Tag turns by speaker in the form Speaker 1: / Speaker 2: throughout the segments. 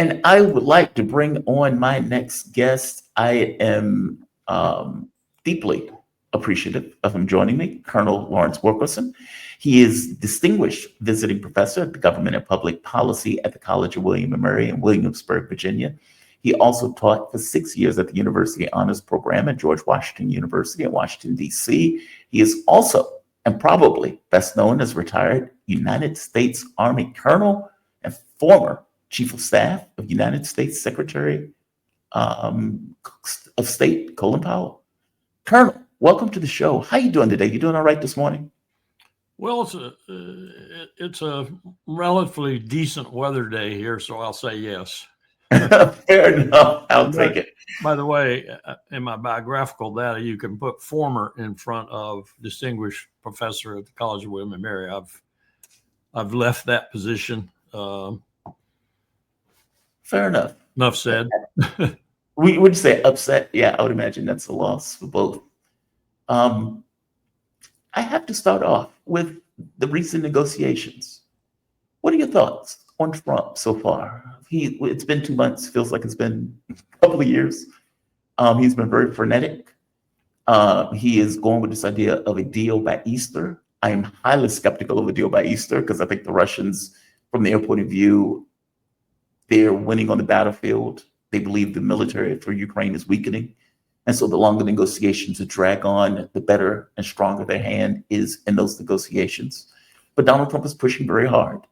Speaker 1: And I would like to bring on my next guest. I am deeply appreciative of him joining me, Colonel Lawrence Wilkerson. He is distinguished visiting professor at the Government and Public Policy at the College of William and Mary in Williamsburg, Virginia. He also taught for 6 years at the University Honors Program at George Washington University in Washington, D.C. He is also, and probably best known as retired United States Army Colonel and former Chief of Staff of United States Secretary of State Colin Powell. Colonel, welcome to the show. How you doing today? You doing all right this morning?
Speaker 2: Well, it's a relatively decent weather day here, so I'll say yes.
Speaker 1: Fair enough. I'll take it.
Speaker 2: By the way, in my biographical data, you can put former in front of distinguished professor at the College of William and Mary. I've left that position.
Speaker 1: Fair enough.
Speaker 2: Enough said.
Speaker 1: We would say upset. Yeah, I would imagine that's a loss for both. I have to start off with the recent negotiations. What are your thoughts on Trump so far? It's been 2 months. Feels like it's been a couple of years. He's been very frenetic. He is going with this idea of a deal by Easter. I am highly skeptical of a deal by Easter because I think the Russians, from their point of view, they're winning on the battlefield. They believe the military for Ukraine is weakening. And so the longer negotiations drag on, the better and stronger their hand is in those negotiations. But Donald Trump is pushing very hard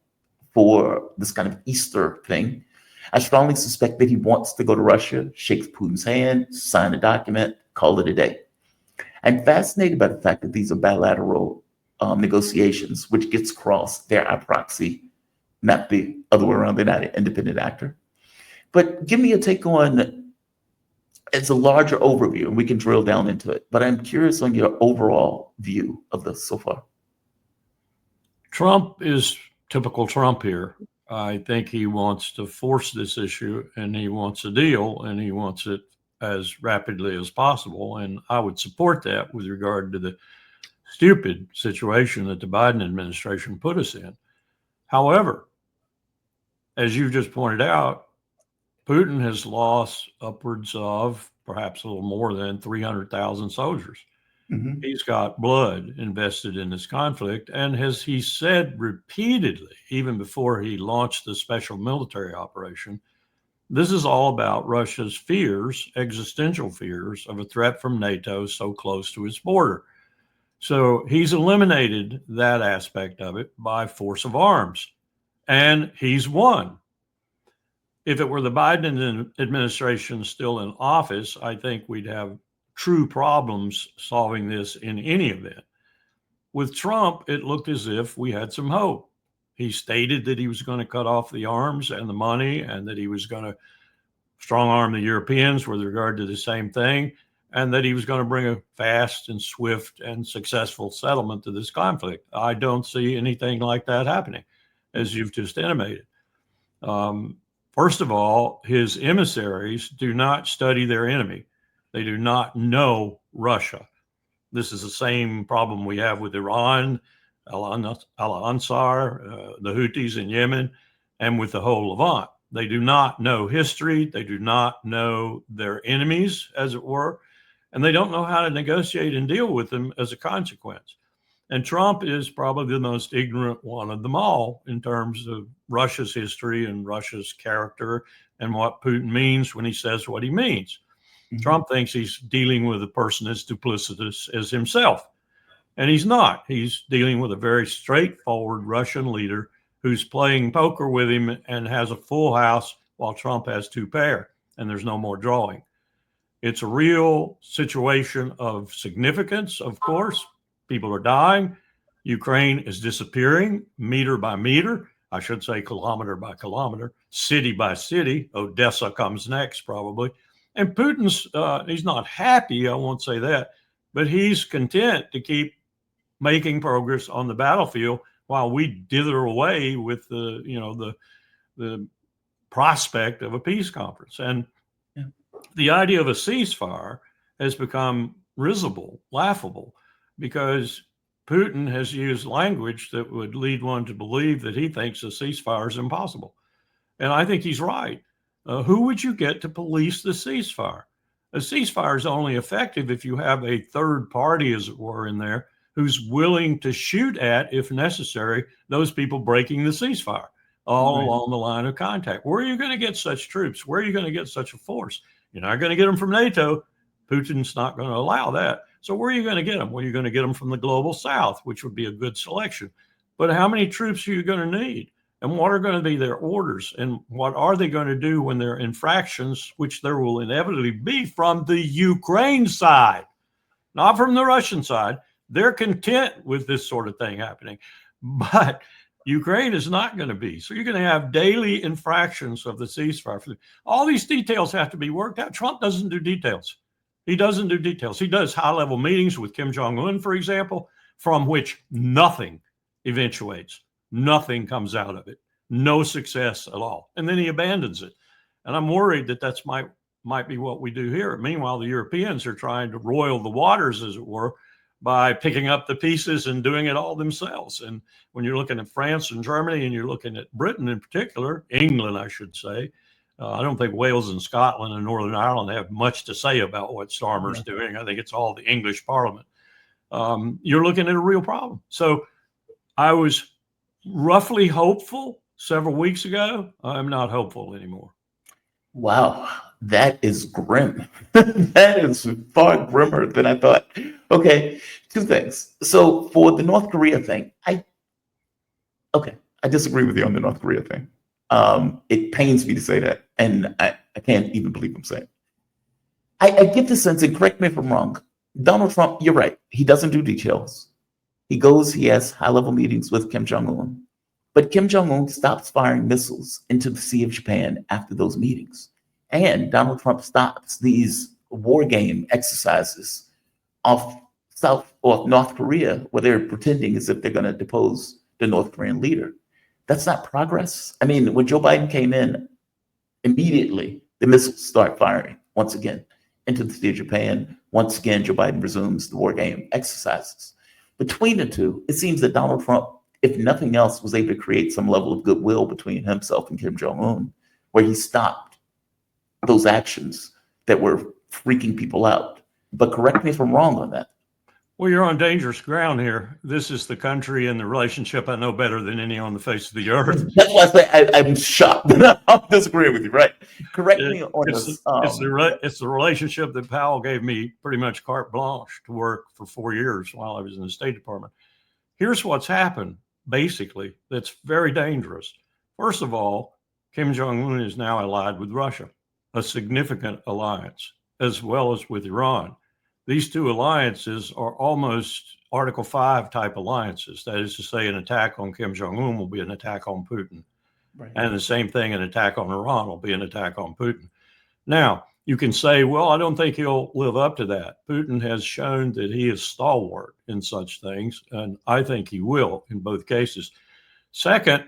Speaker 1: for this kind of Easter thing. I strongly suspect that he wants to go to Russia, shake Putin's hand, sign a document, call it a day. I'm fascinated by the fact that these are bilateral negotiations, which gets crossed. They're our proxy, not the other way around. They're not an independent actor. But give me a take on, it's a larger overview, and we can drill down into it. But I'm curious on your overall view of this so far.
Speaker 2: Trump is typical Trump here. I think he wants to force this issue, and he wants a deal, and he wants it as rapidly as possible. And I would support that with regard to the stupid situation that the Biden administration put us in. However, as you just pointed out, Putin has lost upwards of perhaps a little more than 300,000 soldiers. Mm-hmm. He's got blood invested in this conflict. And as he said repeatedly, even before he launched the special military operation, this is all about Russia's fears, existential fears of a threat from NATO so close to its border. So he's eliminated that aspect of it by force of arms, and he's won. If it were the Biden administration still in office, I think we'd have true problems solving this in any event. With Trump, it looked as if we had some hope. He stated that he was going to cut off the arms and the money, and that he was going to strong arm the Europeans with regard to the same thing, and that he was going to bring a fast and swift and successful settlement to this conflict. I don't see anything like that happening, as you've just intimated. First of all, his emissaries do not study their enemy. They do not know Russia. This is the same problem we have with Iran, Al-Ansar, the Houthis in Yemen, and with the whole Levant. They do not know history. They do not know their enemies, as it were, and they don't know how to negotiate and deal with them as a consequence. And Trump is probably the most ignorant one of them all in terms of Russia's history and Russia's character and what Putin means when he says what he means. Mm-hmm. Trump thinks he's dealing with a person as duplicitous as himself, and he's not. He's dealing with a very straightforward Russian leader who's playing poker with him and has a full house while Trump has two pair, and there's no more drawing. It's a real situation of significance, of course. People are dying. Ukraine is disappearing meter by meter. I should say kilometer by kilometer, city by city. Odessa comes next, probably. And Putin's, he's not happy, I won't say that, but he's content to keep making progress on the battlefield while we dither away with the prospect of a peace conference. And the idea of a ceasefire has become risible, laughable, because Putin has used language that would lead one to believe that he thinks a ceasefire is impossible. And I think he's right. who would you get to police the ceasefire? A ceasefire is only effective if you have a third party, as it were, in there who's willing to shoot at, if necessary, those people breaking the ceasefire all along the line of contact. Where are you going to get such troops? Where are you going to get such a force? You're not going to get them from NATO. Putin's not going to allow that. So where are you going to get them? Well, you're going to get them from the global south, which would be a good selection. But how many troops are you going to need? And what are going to be their orders? And what are they going to do when there are infractions, which there will inevitably be from the Ukraine side, not from the Russian side? They're content with this sort of thing happening. But Ukraine is not going to be. So you're going to have daily infractions of the ceasefire. All these details have to be worked out. Trump doesn't do details. He doesn't do details. He does high-level meetings with Kim Jong-un, for example, from which nothing eventuates. Nothing comes out of it. No success at all. And then he abandons it. And I'm worried that that's might be what we do here. Meanwhile, the Europeans are trying to roil the waters, as it were, by picking up the pieces and doing it all themselves. And when you're looking at France and Germany, and you're looking at Britain in particular, England, I should say, I don't think Wales and Scotland and Northern Ireland have much to say about what Starmer's doing. I think it's all the English Parliament. You're looking at a real problem. So I was roughly hopeful several weeks ago. I'm not hopeful anymore.
Speaker 1: Wow, that is grim. That is far grimmer than I thought. Okay, two things. So for the North Korea thing, I disagree with you on the North Korea thing. It pains me to say that, and I can't even believe I'm saying it. I get the sense, and correct me if I'm wrong, Donald Trump, you're right, he doesn't do details. He has high-level meetings with Kim Jong-un, but Kim Jong-un stops firing missiles into the Sea of Japan after those meetings. And Donald Trump stops these war game exercises off North Korea, where they're pretending as if they're going to depose the North Korean leader. That's not progress. I mean, when Joe Biden came in, immediately the missiles start firing once again into the Sea of Japan. Once again, Joe Biden resumes the war game exercises. Between the two, it seems that Donald Trump, if nothing else, was able to create some level of goodwill between himself and Kim Jong-un, where he stopped those actions that were freaking people out. But correct me if I'm wrong on that.
Speaker 2: Well, you're on dangerous ground here. This is the country and the relationship I know better than any on the face of the earth.
Speaker 1: That's why I say I'm shocked. I'm disagreeing with you, right? Correct me on this.
Speaker 2: It's the relationship that Powell gave me pretty much carte blanche to work for 4 years while I was in the State Department. Here's what's happened, basically, that's very dangerous. First of all, Kim Jong-un is now allied with Russia, a significant alliance, as well as with Iran. These two alliances are almost Article 5 type alliances. That is to say, an attack on Kim Jong-un will be an attack on Putin. Right. And the same thing, an attack on Iran will be an attack on Putin. Now, you can say, well, I don't think he'll live up to that. Putin has shown that he is stalwart in such things, and I think he will in both cases. Second,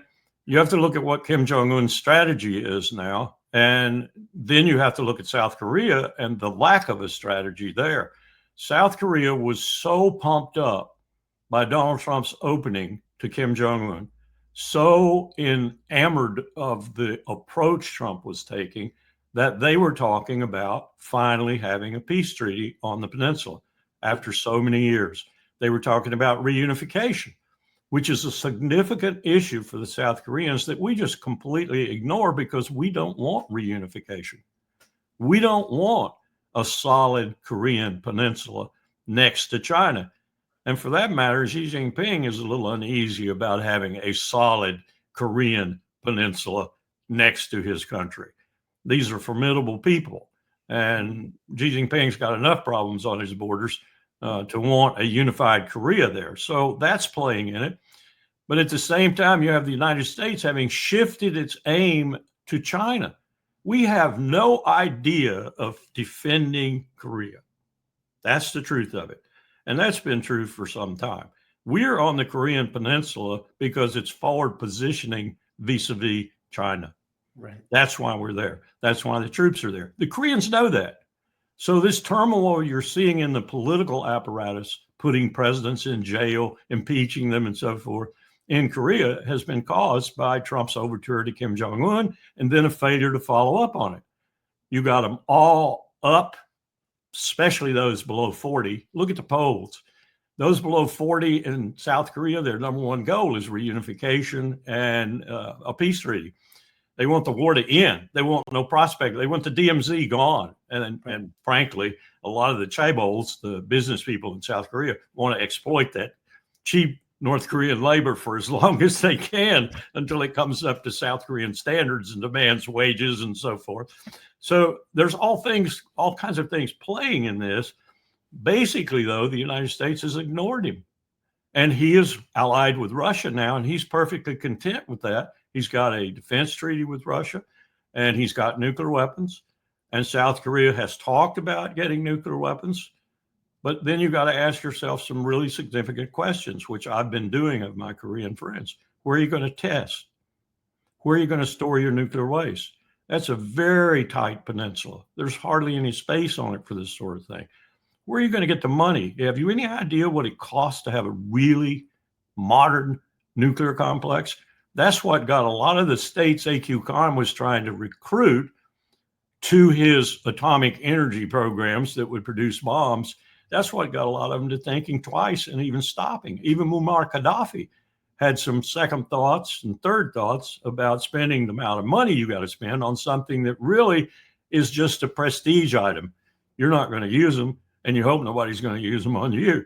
Speaker 2: you have to look at what Kim Jong-un's strategy is now, and then you have to look at South Korea and the lack of a strategy there. South Korea was so pumped up by Donald Trump's opening to Kim Jong-un, so enamored of the approach Trump was taking, that they were talking about finally having a peace treaty on the peninsula after so many years. They were talking about reunification, which is a significant issue for the South Koreans that we just completely ignore because we don't want reunification. We don't want a solid Korean peninsula next to China. And for that matter, Xi Jinping is a little uneasy about having a solid Korean peninsula next to his country. These are formidable people. And Xi Jinping's got enough problems on his borders to want a unified Korea there. So that's playing in it. But at the same time, you have the United States having shifted its aim to China. We have no idea of defending Korea. That's the truth of it. And that's been true for some time. We're on the Korean peninsula because it's forward positioning vis-a-vis China. Right. That's why we're there. That's why the troops are there. The Koreans know that. So this turmoil you're seeing in the political apparatus, putting presidents in jail, impeaching them and so forth, in Korea has been caused by Trump's overture to Kim Jong-un and then a failure to follow up on it. You got them all up, especially those below 40. Look at the polls. Those below 40 in South Korea, their number one goal is reunification and a peace treaty. They want the war to end. They want no prospect. They want the DMZ gone. And frankly, a lot of the chaebols, the business people in South Korea, want to exploit that cheap North Korean labor for as long as they can until it comes up to South Korean standards and demands wages and so forth. So there's all kinds of things playing in this. Basically, though, the United States has ignored him. And he is allied with Russia now, and he's perfectly content with that. He's got a defense treaty with Russia, and he's got nuclear weapons. And South Korea has talked about getting nuclear weapons. But then you've got to ask yourself some really significant questions, which I've been doing of my Korean friends. Where are you going to test? Where are you going to store your nuclear waste? That's a very tight peninsula. There's hardly any space on it for this sort of thing. Where are you going to get the money? Have you any idea what it costs to have a really modern nuclear complex? That's what got a lot of the states AQ Khan was trying to recruit to his atomic energy programs that would produce bombs. That's what got a lot of them to thinking twice and even stopping. Even Muammar Gaddafi had some second thoughts and third thoughts about spending the amount of money you got to spend on something that really is just a prestige item. You're not going to use them, and you hope nobody's going to use them on you.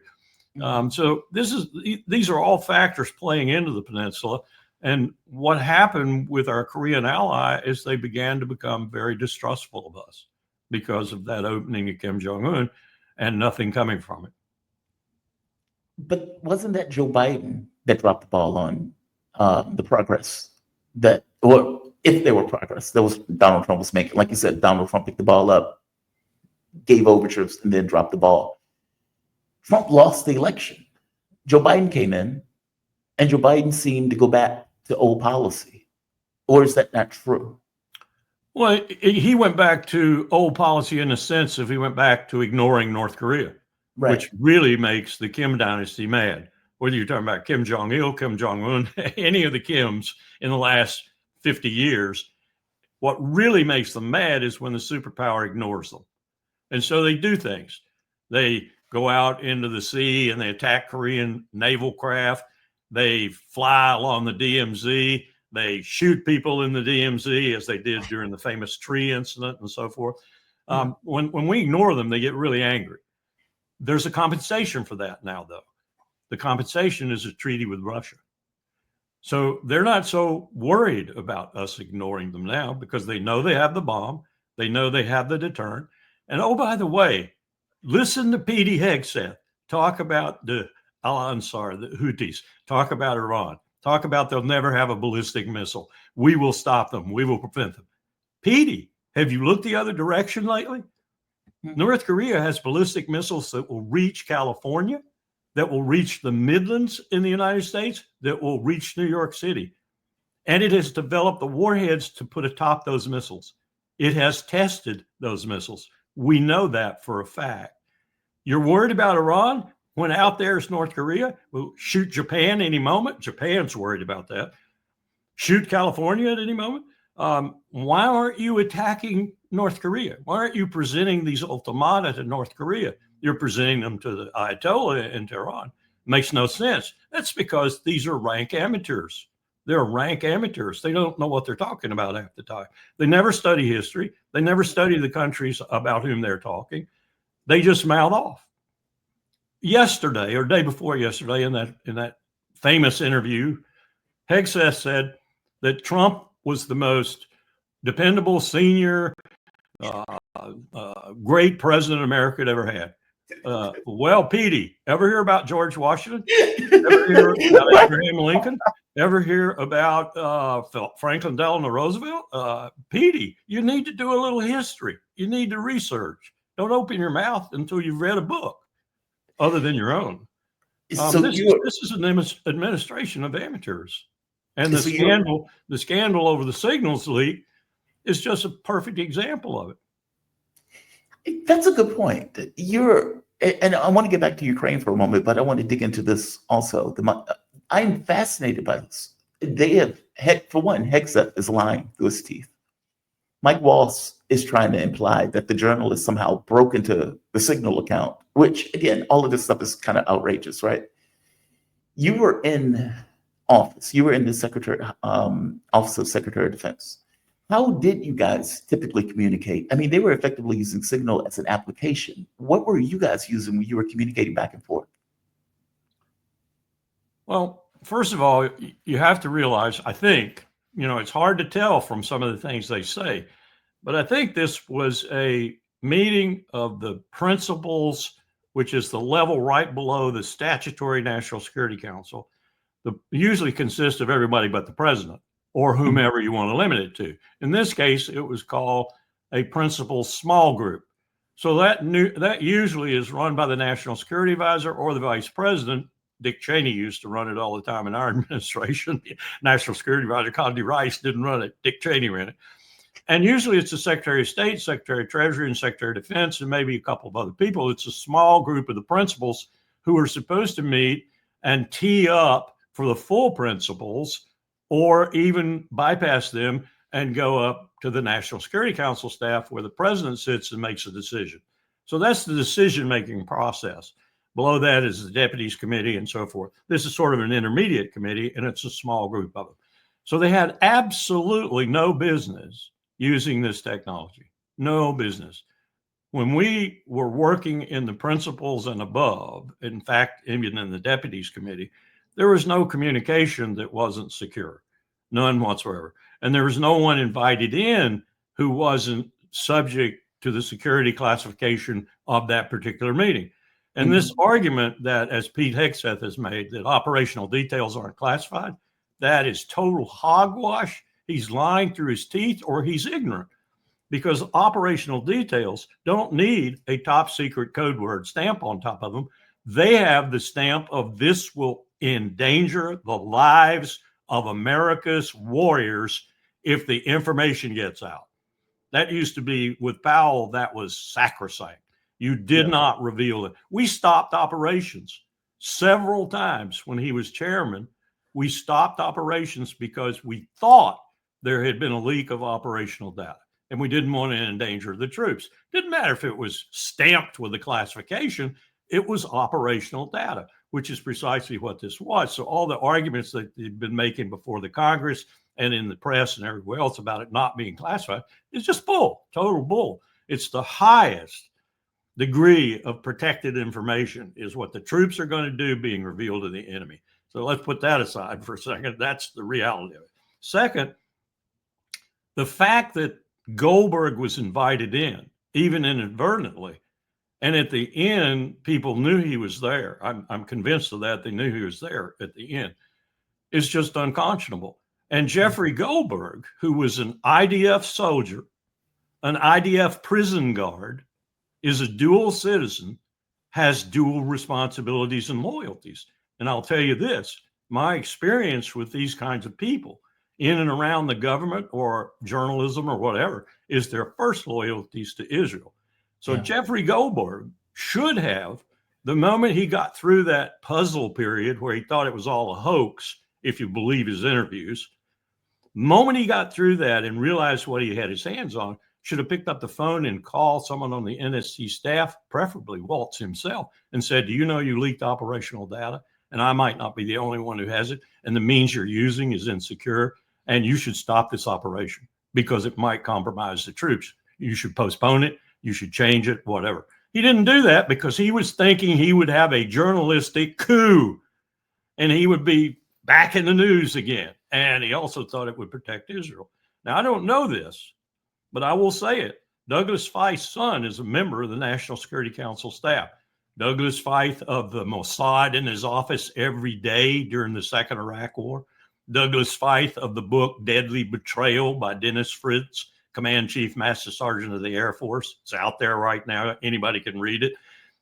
Speaker 2: So these are all factors playing into the peninsula. And what happened with our Korean ally is they began to become very distrustful of us because of that opening of Kim Jong-un and nothing coming from it.
Speaker 1: But wasn't that Joe Biden that dropped the ball on the progress or if there were progress, that was Donald Trump was making? Like you said, Donald Trump picked the ball up, gave overtures, and then dropped the ball. Trump lost the election. Joe Biden came in, and Joe Biden seemed to go back to old policy. Or is that not true?
Speaker 2: Well, he went back to old policy in the sense of he went back to ignoring North Korea,
Speaker 1: Right.
Speaker 2: which really makes the Kim dynasty mad. Whether you're talking about Kim Jong-il, Kim Jong-un, any of the Kims in the last 50 years, what really makes them mad is when the superpower ignores them. And so they do things. They go out into the sea and they attack Korean naval craft. They fly along the DMZ. They shoot people in the DMZ, as they did during the famous tree incident and so forth. When we ignore them, they get really angry. There's a compensation for that now, though. The compensation is a treaty with Russia. So they're not so worried about us ignoring them now because they know they have the bomb. They know they have the deterrent. And oh, by the way, listen to P.D. Hegseth talk about the Al-Ansar, the Houthis, talk about Iran, talk about they'll never have a ballistic missile. We will stop them. We will prevent them. P.D., have you looked the other direction lately? North Korea has ballistic missiles that will reach California, that will reach the Midlands in the United States, that will reach New York City. And it has developed the warheads to put atop those missiles. It has tested those missiles. We know that for a fact. You're worried about Iran? When out there is North Korea, will shoot Japan any moment. Japan's worried about that. Shoot California at any moment. Why aren't you attacking North Korea? Why aren't you presenting these ultimata to North Korea? You're presenting them to the Ayatollah in Tehran. Makes no sense. That's because these are rank amateurs. They're rank amateurs. They don't know what they're talking about half the time. They never study history. They never study the countries about whom they're talking. They just mouth off. Yesterday or day before yesterday, in that famous interview, Hegseth said that Trump was the most dependable, senior, great president America had ever had. Well, Petey, ever hear about George Washington? Ever hear about Abraham Lincoln? Ever hear about Franklin Delano Roosevelt? Petey, you need to do a little history. You need to research. Don't open your mouth until you've read a book other than your own.
Speaker 1: So
Speaker 2: this is an administration of amateurs. And the scandal over the signals leak is just a perfect example of it.
Speaker 1: That's a good point. And I want to get back to Ukraine for a moment, but I want to dig into this also. I'm fascinated by this. They have, for one, Hegseth is lying through his teeth. Mike Walls is trying to imply that the journalist somehow broke into the Signal account, which, again, all of this stuff is kind of outrageous, right? You were in office. You were in the Office of Secretary of Defense. How did you guys typically communicate? I mean, they were effectively using Signal as an application. What were you guys using when you were communicating back and forth?
Speaker 2: Well, first of all, you have to realize, I think, it's hard to tell from some of the things they say, but I think this was a meeting of the principals, which is the level right below the statutory National Security Council. Usually consists of everybody but the president or whomever you want to limit it to. In this case, it was called a principal small group. So that usually is run by the National Security Advisor or the Vice President. Dick Cheney used to run it all the time in our administration. National Security Advisor Condi Rice didn't run it. Dick Cheney ran it. And usually it's the Secretary of State, Secretary of Treasury, and Secretary of Defense, and maybe a couple of other people. It's a small group of the principals who are supposed to meet and tee up for the full principals, or even bypass them and go up to the National Security Council staff where the president sits and makes a decision. So that's the decision-making process. Below that is the Deputies Committee and so forth. This is sort of an intermediate committee, and it's a small group of them. So they had absolutely no business using this technology, no business. When we were working in the principals and above, in fact, even in the Deputies Committee, there was no communication that wasn't secure, none whatsoever. And there was no one invited in who wasn't subject to the security classification of that particular meeting. And this argument that, as Pete Hegseth has made, that operational details aren't classified, that is total hogwash. He's lying through his teeth, or he's ignorant, because operational details don't need a top secret code word stamp on top of them. They have the stamp of this will endanger the lives of America's warriors if the information gets out. That used to be with Powell, that was sacrosanct. You did not reveal it. We stopped operations several times when he was chairman. We stopped operations because we thought there had been a leak of operational data, and we didn't want to endanger the troops. Didn't matter if it was stamped with a classification, it was operational data, which is precisely what this was. So all the arguments that they've been making before the Congress and in the press and everywhere else about it not being classified is just bull, total bull. It's the highest degree of protected information is what the troops are going to do being revealed to the enemy. So let's put that aside for a second. That's the reality of it. Second, the fact that Goldberg was invited in, even inadvertently, and at the end, people knew he was there. I'm convinced of that. They knew he was there at the end. It's just unconscionable. And Jeffrey Goldberg, who was an IDF soldier, an IDF prison guard, is a dual citizen, has dual responsibilities and loyalties. And I'll tell you this, my experience with these kinds of people in and around the government or journalism or whatever is their first loyalties to Israel. So Jeffrey Goldberg should have, the moment he got through that puzzle period where he thought it was all a hoax, if you believe his interviews, the moment he got through that and realized what he had his hands on, should have picked up the phone and called someone on the NSC staff, preferably Waltz himself, and said, do you know you leaked operational data? And I might not be the only one who has it. And the means you're using is insecure. And you should stop this operation because it might compromise the troops. You should postpone it. You should change it, whatever. He didn't do that because he was thinking he would have a journalistic coup and he would be back in the news again. And he also thought it would protect Israel. Now, I don't know this, but I will say it. Douglas Feith's son is a member of the National Security Council staff. Douglas Feith of the Mossad in his office every day during the Second Iraq War. Douglas Feith of the book Deadly Betrayal by Dennis Fritz, Command Chief Master Sergeant of the Air Force. It's out there right now. Anybody can read it.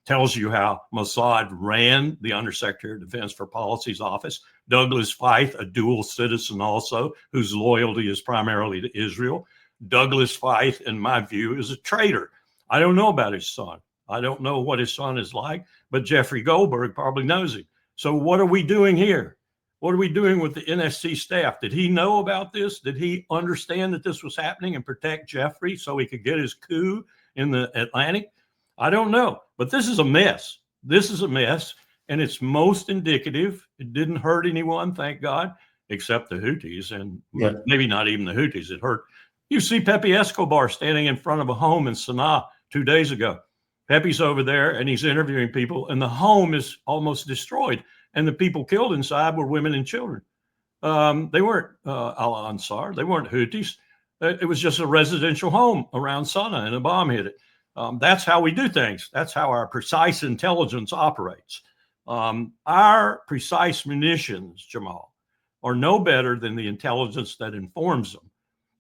Speaker 2: Tells you how Mossad ran the Undersecretary of Defense for Policy's office. Douglas Feith, a dual citizen also, whose loyalty is primarily to Israel. Douglas Feith, in my view, is a traitor. I don't know about his son. I don't know what his son is like, but Jeffrey Goldberg probably knows him. So what are we doing here? What are we doing with the NSC staff? Did he know about this? Did he understand that this was happening and protect Jeffrey so he could get his coup in the Atlantic? I don't know, but this is a mess. This is a mess, and it's most indicative. It didn't hurt anyone, thank God, except the Houthis, and maybe not even the Houthis. It hurt. You see Pepe Escobar standing in front of a home in Sana'a 2 days ago. Pepe's over there, and he's interviewing people, and the home is almost destroyed. And the people killed inside were women and children. They weren't Al-Ansar. They weren't Houthis. It was just a residential home around Sana'a, and a bomb hit it. That's how we do things. That's how our precise intelligence operates. Our precise munitions, Jamal, are no better than the intelligence that informs them.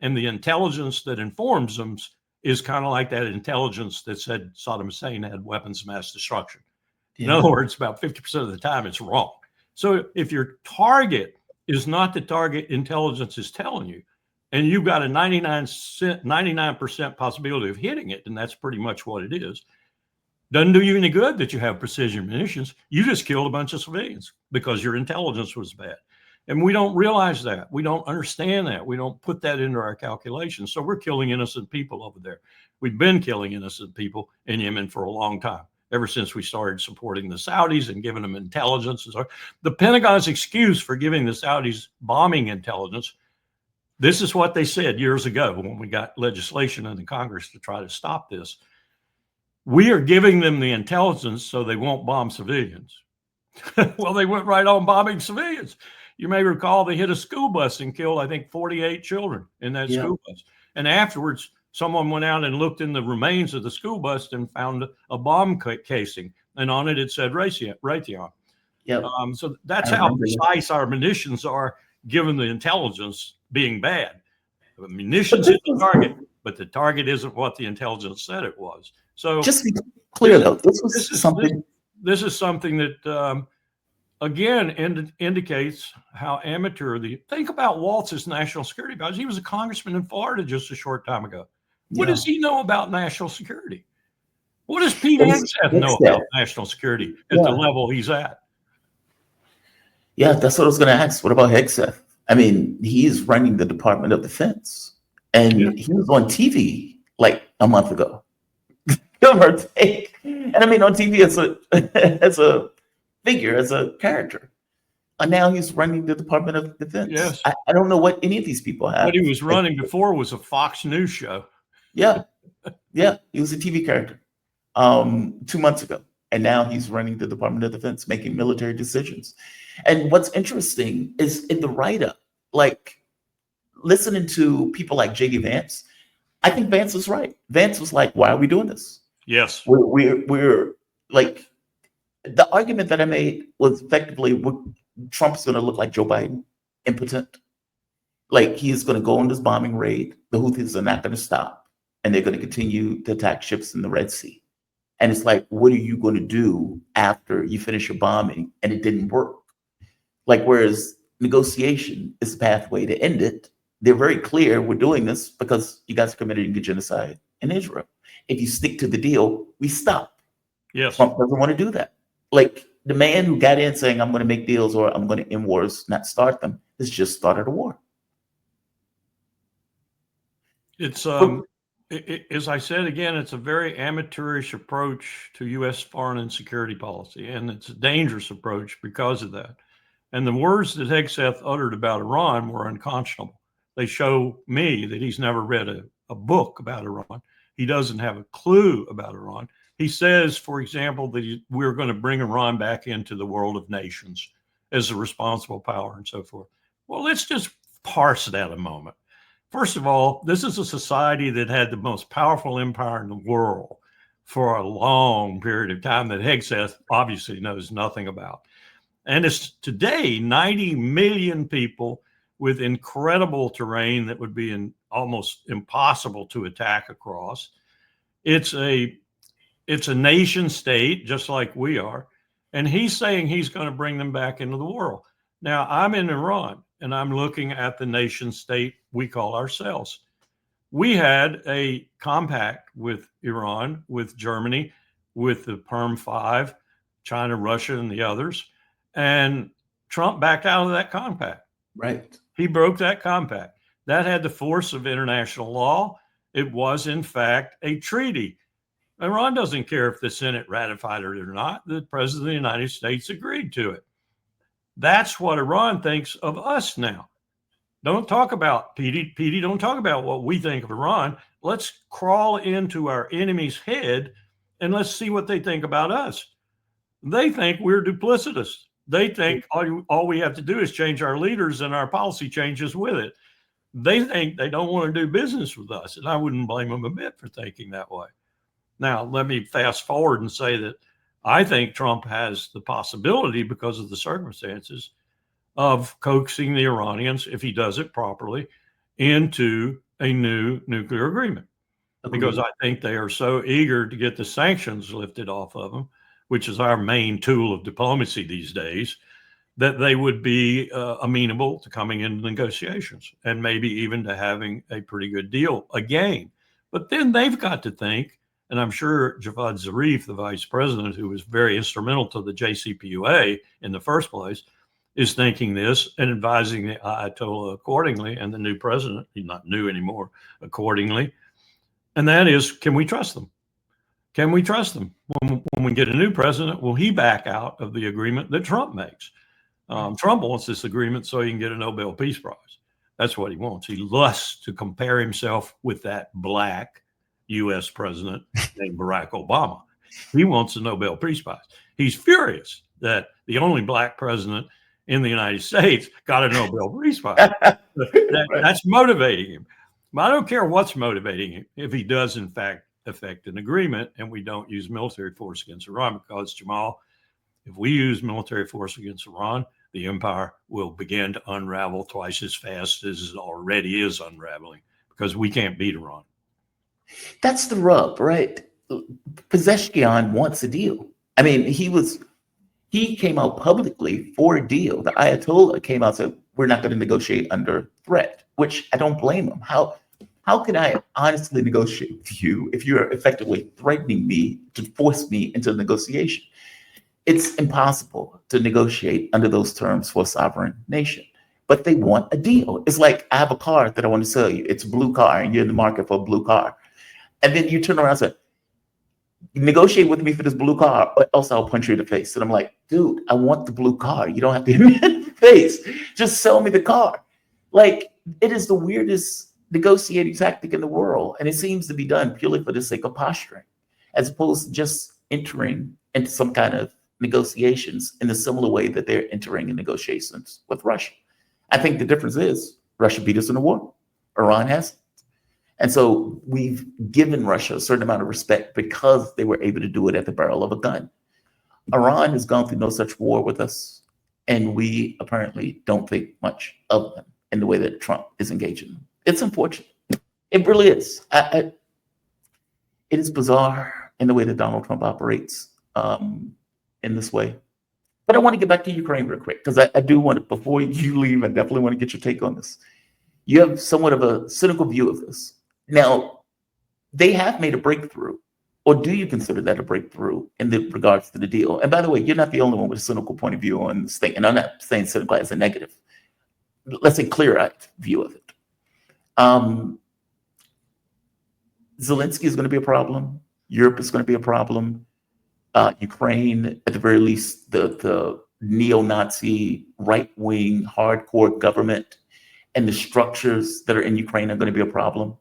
Speaker 2: And the intelligence that informs them is kind of like that intelligence that said Saddam Hussein had weapons of mass destruction. In other words, about 50% of the time it's wrong. So if your target is not the target intelligence is telling you, and you've got a 99% possibility of hitting it, and that's pretty much what it is, doesn't do you any good that you have precision munitions. You just killed a bunch of civilians because your intelligence was bad. And we don't realize that. We don't understand that. We don't put that into our calculations. So we're killing innocent people over there. We've been killing innocent people in Yemen for a long time, ever since we started supporting the Saudis and giving them intelligence. The Pentagon's excuse for giving the Saudis bombing intelligence, this is what they said years ago when we got legislation in the Congress to try to stop this. We are giving them the intelligence so they won't bomb civilians. Well, they went right on bombing civilians. You may recall they hit a school bus and killed, I think, 48 children in that school bus. And afterwards, someone went out and looked in the remains of the school bus and found a bomb casing. And on it, it said Raytheon. So that's how precise our munitions are, given the intelligence being bad. The munitions is the target, but the target isn't what the intelligence said it was. So
Speaker 1: just be clear, though, this is something
Speaker 2: that, again, indicates how amateur think about Waltz's national security advisor. He was a congressman in Florida just a short time ago. What does he know about national security? What does Pete Hegseth know about national security at the level he's at?
Speaker 1: Yeah, that's what I was going to ask. What about Hegseth? I mean, he's running the Department of Defense, and he was on TV like a month ago. Give or take. And I mean, on TV as a figure, as a character. And now he's running the Department of Defense.
Speaker 2: Yes.
Speaker 1: I don't know what any of these people have.
Speaker 2: What he was running before was a Fox News show.
Speaker 1: Yeah. He was a TV character 2 months ago. And now he's running the Department of Defense, making military decisions. And what's interesting is in the write-up, like listening to people like J.D. Vance, I think Vance was right. Vance was like, why are we doing this?
Speaker 2: Yes.
Speaker 1: We're like, the argument that I made was effectively Trump's going to look like Joe Biden, impotent. Like he's going to go on this bombing raid. The Houthis are not going to stop, and they're going to continue to attack ships in the Red Sea. And it's like, what are you going to do after you finish your bombing and it didn't work? Like, whereas negotiation is the pathway to end it. They're very clear, we're doing this because you guys are committing genocide in Israel. If you stick to the deal, we stop.
Speaker 2: Yes.
Speaker 1: Trump doesn't want to do that. Like the man who got in saying, I'm going to make deals or I'm going to end wars, not start them, has just started a war.
Speaker 2: It's, as I said, again, it's a very amateurish approach to U.S. foreign and security policy, and it's a dangerous approach because of that. And the words that Hegseth uttered about Iran were unconscionable. They show me that he's never read a book about Iran. He doesn't have a clue about Iran. He says, for example, that we're going to bring Iran back into the world of nations as a responsible power and so forth. Well, let's just parse that a moment. First of all, this is a society that had the most powerful empire in the world for a long period of time that Hegseth obviously knows nothing about. And it's today 90 million people with incredible terrain that would be almost impossible to attack across. It's a nation state, just like we are. And he's saying he's going to bring them back into the world. Now, I'm in Iran, and I'm looking at the nation state we call ourselves. We had a compact with Iran, with Germany, with the Perm 5, China, Russia, and the others. And Trump backed out of that compact.
Speaker 1: Right.
Speaker 2: He broke that compact. That had the force of international law. It was, in fact, a treaty. Iran doesn't care if the Senate ratified it or not. The President of the United States agreed to it. That's what Iran thinks of us now. Don't talk about Petey, don't talk about what we think of Iran. Let's crawl into our enemy's head and let's see what they think about us. They think we're duplicitous. They think all we have to do is change our leaders and our policy changes with it. They think they don't want to do business with us, and I wouldn't blame them a bit for thinking that way. Now, let me fast forward and say that I think Trump has the possibility, because of the circumstances, of coaxing the Iranians, if he does it properly, into a new nuclear agreement. Because I think they are so eager to get the sanctions lifted off of them, which is our main tool of diplomacy these days, that they would be amenable to coming into negotiations and maybe even to having a pretty good deal again. But then they've got to think, and I'm sure Javad Zarif, the vice president, who was very instrumental to the JCPOA in the first place, is thinking this and advising the Ayatollah accordingly, and the new president, he's not new anymore, accordingly. And that is, can we trust them? Can we trust them? When we get a new president, will he back out of the agreement that Trump makes? Trump wants this agreement so he can get a Nobel Peace Prize. That's what he wants. He lusts to compare himself with that black U.S. president named Barack Obama. He wants a Nobel Peace Prize. He's furious that the only black president in the United States got a Nobel Peace Prize. That's motivating him. But I don't care what's motivating him if he does, in fact, affect an agreement and we don't use military force against Iran, because, Jamal, if we use military force against Iran, the empire will begin to unravel twice as fast as it already is unraveling, because we can't beat Iran.
Speaker 1: That's the rub, right? Pezeshkian wants a deal. I mean, he came out publicly for a deal. The Ayatollah came out and said, we're not going to negotiate under threat, which I don't blame him. How can I honestly negotiate with you if you're effectively threatening me to force me into a negotiation? It's impossible to negotiate under those terms for a sovereign nation. But they want a deal. It's like, I have a car that I want to sell you. It's a blue car, and you're in the market for a blue car. And then you turn around and say, negotiate with me for this blue car, or else I'll punch you in the face. And I'm like, dude, I want the blue car. You don't have to hit me in the face. Just sell me the car. Like, it is the weirdest negotiating tactic in the world. And it seems to be done purely for the sake of posturing, as opposed to just entering into some kind of negotiations in a similar way that they're entering in negotiations with Russia. I think the difference is Russia beat us in the war. Iran hasn't. And so we've given Russia a certain amount of respect because they were able to do it at the barrel of a gun. Iran has gone through no such war with us, and we apparently don't think much of them in the way that Trump is engaging them. It's unfortunate. It really is. It is bizarre in the way that Donald Trump operates in this way. But I want to get back to Ukraine real quick, because I do want to, before you leave, I definitely want to get your take on this. You have somewhat of a cynical view of this. Now, they have made a breakthrough, or do you consider that a breakthrough in regards to the deal? And by the way, you're not the only one with a cynical point of view on this thing, and I'm not saying cynical as a negative. Let's say clear-eyed view of it. Zelensky is going to be a problem. Europe is going to be a problem. Ukraine, at the very least, the neo-Nazi right-wing hardcore government and the structures that are in Ukraine are going to be a problem.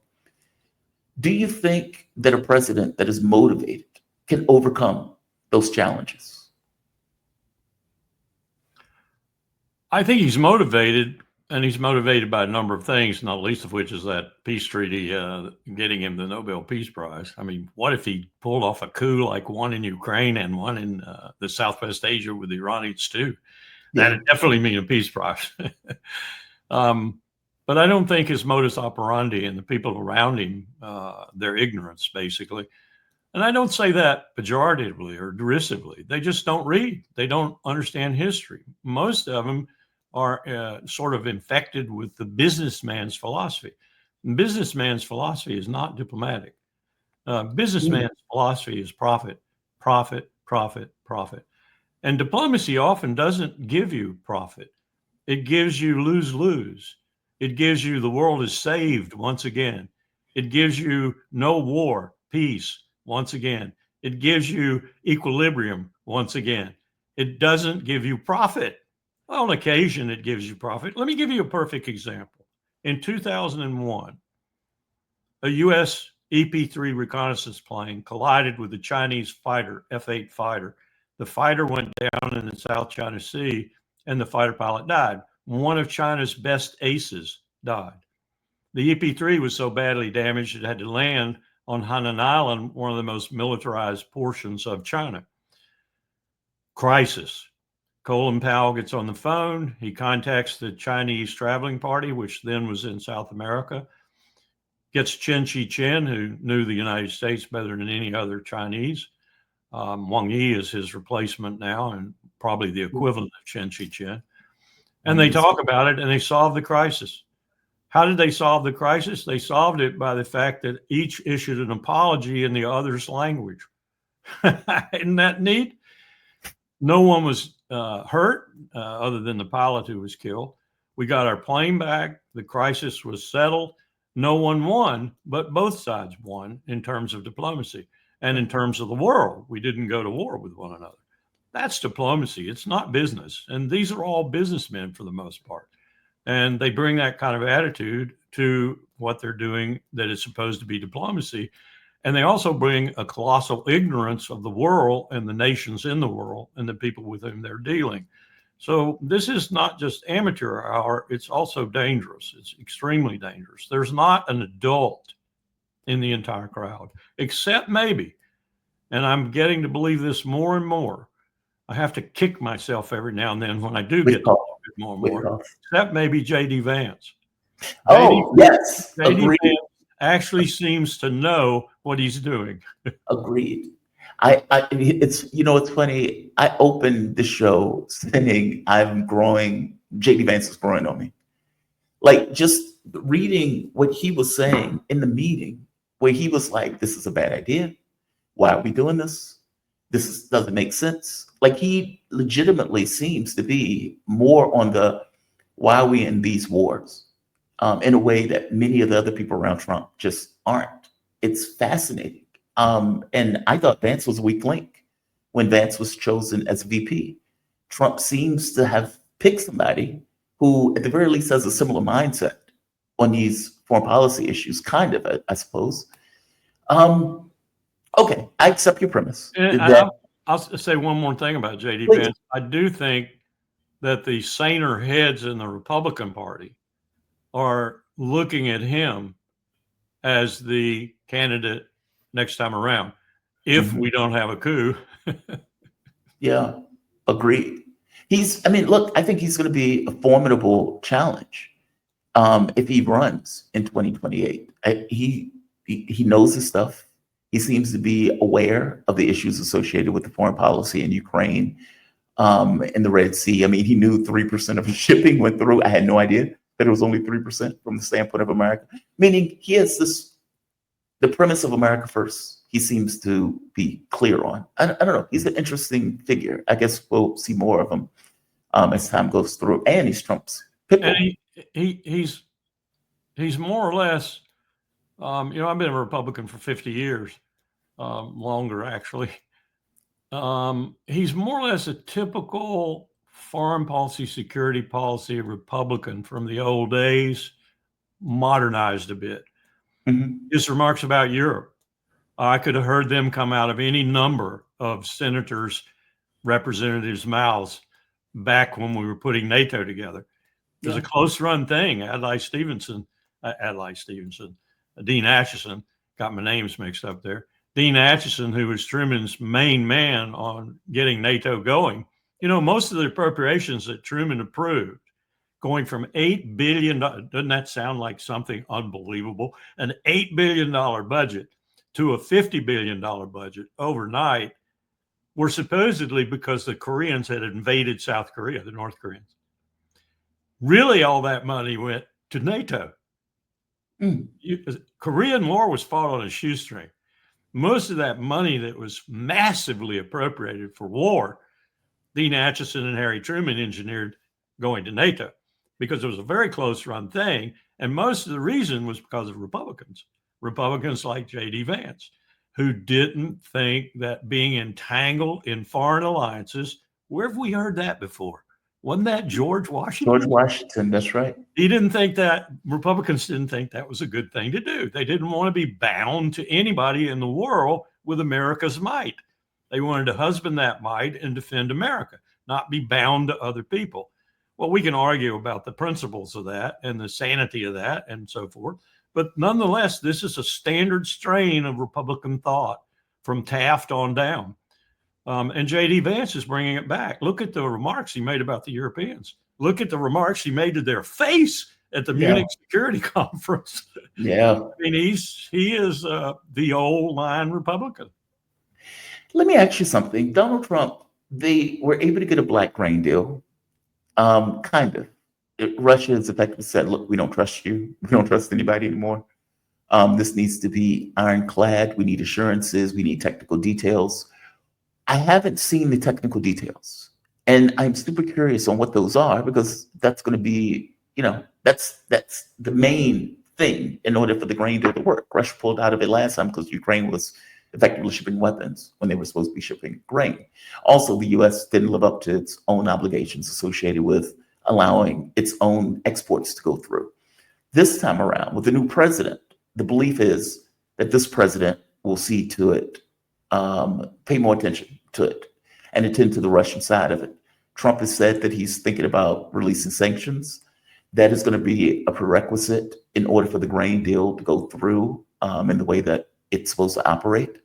Speaker 1: Do you think that a president that is motivated can overcome those challenges?
Speaker 2: I think he's motivated, and he's motivated by a number of things, not least of which is that peace treaty getting him the Nobel Peace Prize. I mean, what if he pulled off a coup like one in Ukraine and one in the Southwest Asia with the Iranians too? That'd definitely mean a peace prize. But I don't think his modus operandi and the people around him, their ignorance, basically. And I don't say that pejoratively or derisively. They just don't read. They don't understand history. Most of them are sort of infected with the businessman's philosophy. And businessman's philosophy is not diplomatic. Businessman's philosophy is profit, profit, profit, profit. And diplomacy often doesn't give you profit. It gives you lose-lose. It gives you the world is saved once again. It gives you no war, peace once again. It gives you equilibrium once again. It doesn't give you profit. Well, on occasion, it gives you profit. Let me give you a perfect example. In 2001, a U.S. EP-3 reconnaissance plane collided with a Chinese fighter, F-8 fighter. The fighter went down in the South China Sea, and the fighter pilot died. One of China's best aces died. The EP-3 was so badly damaged it had to land on Hainan Island, one of the most militarized portions of China. Crisis. Colin Powell gets on the phone. He contacts the Chinese traveling party, which then was in South America, gets Chen Chi-chen, who knew the United States better than any other Chinese. Wang Yi is his replacement now and probably the equivalent of Chen Chi-chen. And they talk about it and they solve the crisis. How did they solve the crisis? They solved it by the fact that each issued an apology in the other's language. Isn't that neat? No one was hurt other than the pilot who was killed. We got our plane back. The crisis was settled. No one won, but both sides won in terms of diplomacy and in terms of the world. We didn't go to war with one another. That's diplomacy. It's not business. And these are all businessmen for the most part. And they bring that kind of attitude to what they're doing that is supposed to be diplomacy. And they also bring a colossal ignorance of the world and the nations in the world and the people with whom they're dealing. So this is not just amateur hour, it's also dangerous. It's extremely dangerous. There's not an adult in the entire crowd, except maybe, and I'm getting to believe this more and more, I have to kick myself every now and then when I do get to talk more and more, except maybe J.D. Vance.
Speaker 1: Yes,
Speaker 2: J.D.
Speaker 1: agreed.
Speaker 2: Vance actually seems to know what he's doing.
Speaker 1: Agreed. It's it's funny. I opened the show saying I'm growing. JD Vance is growing on me. Like just reading what he was saying in the meeting, where he was like, "This is a bad idea. Why are we doing this? Doesn't make sense." Like he legitimately seems to be more on the why are we in these wars, in a way that many of the other people around Trump just aren't. It's fascinating. And I thought Vance was a weak link when Vance was chosen as VP. Trump seems to have picked somebody who, at the very least, has a similar mindset on these foreign policy issues, kind of, I suppose. Okay, I accept your premise.
Speaker 2: I'll say one more thing about J.D.
Speaker 1: Please.
Speaker 2: Vance. I do think that the saner heads in the Republican Party are looking at him as the candidate next time around, if we don't have a coup.
Speaker 1: Yeah, agreed. Look, I think he's going to be a formidable challenge if he runs in 2028. He knows his stuff. He seems to be aware of the issues associated with the foreign policy in Ukraine, in the Red Sea. I mean, he knew 3% of his shipping went through. I had no idea that it was only 3% from the standpoint of America, meaning he has the premise of America first. He seems to be clear on. I don't know. He's an interesting figure. I guess we'll see more of him as time goes through. And he's Trump's pickle.
Speaker 2: And he's more or less, I've been a Republican for 50 years, longer actually. He's more or less a typical foreign policy, security policy Republican from the old days, modernized a bit.
Speaker 1: Mm-hmm.
Speaker 2: His remarks about Europe, I could have heard them come out of any number of senators, representatives' mouths back when we were putting NATO together. It was a close run thing. Dean Acheson, got my names mixed up there. Dean Acheson, who was Truman's main man on getting NATO going. Most of the appropriations that Truman approved, going from $8 billion, doesn't that sound like something unbelievable? An $8 billion budget to a $50 billion budget overnight were supposedly because the Koreans had invaded South Korea, the North Koreans. Really, all that money went to NATO. Korean War was fought on a shoestring. Most of that money that was massively appropriated for war Dean Acheson and Harry Truman engineered going to NATO, because it was a very close run thing. And most of the reason was because of Republicans like J.D. Vance, who didn't think that being entangled in foreign alliances, where have we heard that before? Wasn't that George Washington?
Speaker 1: George Washington, that's right.
Speaker 2: He didn't think that, Republicans didn't think that was a good thing to do. They didn't want to be bound to anybody in the world with America's might. They wanted to husband that might and defend America, not be bound to other people. Well, we can argue about the principles of that and the sanity of that and so forth. But nonetheless, this is a standard strain of Republican thought from Taft on down. And J.D. Vance is bringing it back. Look at the remarks he made about the Europeans. Look at the remarks he made to their face at the Munich Security Conference.
Speaker 1: Yeah.
Speaker 2: I mean, he is the old line Republican.
Speaker 1: Let me ask you something. Donald Trump, they were able to get a black grain deal. Kind of. Russia has effectively said, look, we don't trust you. We don't trust anybody anymore. This needs to be ironclad. We need assurances. We need technical details. I haven't seen the technical details. And I'm super curious on what those are, because that's going to be, that's the main thing in order for the grain deal to work. Russia pulled out of it last time because Ukraine was effectively shipping weapons when they were supposed to be shipping grain. Also, the U.S. didn't live up to its own obligations associated with allowing its own exports to go through. This time around, with the new president, the belief is that this president will see to it, pay more attention to it, and attend to the Russian side of it. Trump has said that he's thinking about releasing sanctions. That is going to be a prerequisite in order for the grain deal to go through in the way that it's supposed to operate.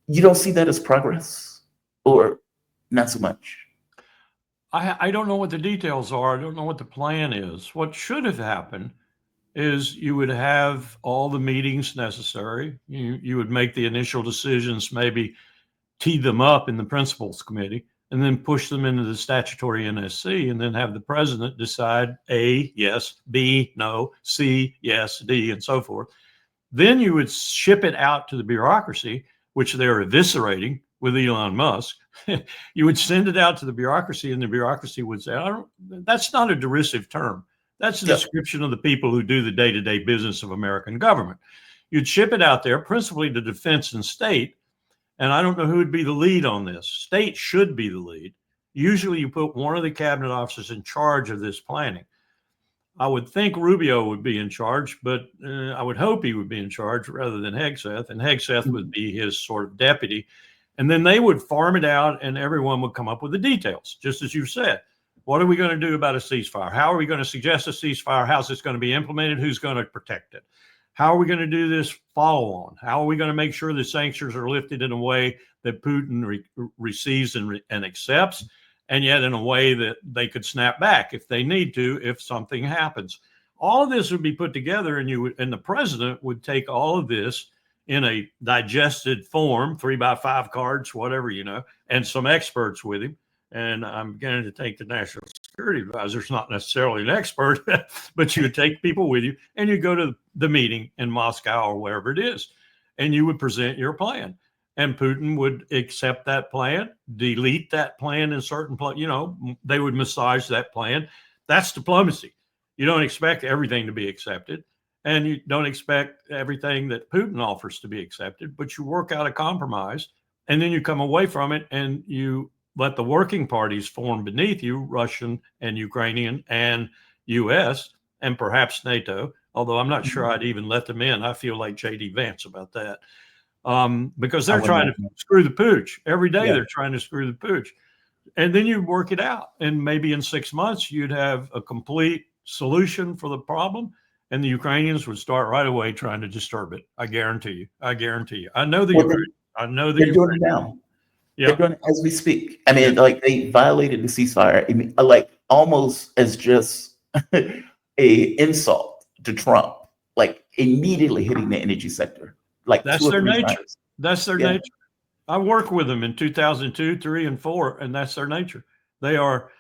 Speaker 1: You don't see that as progress, or not so much?
Speaker 2: I don't know what the details are. I don't know what the plan is. What should have happened is you would have all the meetings necessary. You would make the initial decisions, maybe tee them up in the principals committee, and then push them into the statutory NSC, and then have the president decide A, yes, B, no, C, yes, D, and so forth. Then you would ship it out to the bureaucracy, which they're eviscerating with Elon Musk. You would send it out to the bureaucracy, and the bureaucracy would say, that's not a derisive term. That's a description of the people who do the day-to-day business of American government. You'd ship it out there, principally to defense and state. And I don't know who would be the lead on this. State should be the lead. Usually you put one of the cabinet officers in charge of this planning. I would think Rubio would be in charge, but I would hope he would be in charge rather than Hegseth, and Hegseth would be his sort of deputy. And then they would farm it out, and everyone would come up with the details, just as you said. What are we going to do about a ceasefire? How are we going to suggest a ceasefire? How's this going to be implemented? Who's going to protect it? How are we going to do this follow on? How are we going to make sure the sanctions are lifted in a way that Putin receives and accepts, and yet in a way that they could snap back if they need to, if something happens? All of this would be put together, and the president would take all of this in a digested form, 3x5 cards, whatever, and some experts with him. And I'm beginning to take the national security advisor's not necessarily an expert, but you would take people with you, and you go to the meeting in Moscow or wherever it is, and you would present your plan. And Putin would accept that plan, delete that plan in certain they would massage that plan. That's diplomacy. You don't expect everything to be accepted, and you don't expect everything that Putin offers to be accepted, but you work out a compromise, and then you come away from it, and you let the working parties form beneath you, Russian and Ukrainian and U.S. and perhaps NATO, although I'm not sure I'd even let them in. I feel like J.D. Vance about that. Because they're trying to screw the pooch. Every day they're trying to screw the pooch. And then you work it out. And maybe in 6 months, you'd have a complete solution for the problem. And the Ukrainians would start right away trying to disturb it. I guarantee you. I know the Ukrainians. I know the
Speaker 1: They're doing it now.
Speaker 2: Yeah.
Speaker 1: They're doing it as we speak. I mean, they violated the ceasefire, almost as just a insult to Trump, immediately hitting the energy sector.
Speaker 2: That's their nature. Times. That's their nature. I worked with them in 2002, 3, and 4, and that's their nature. They are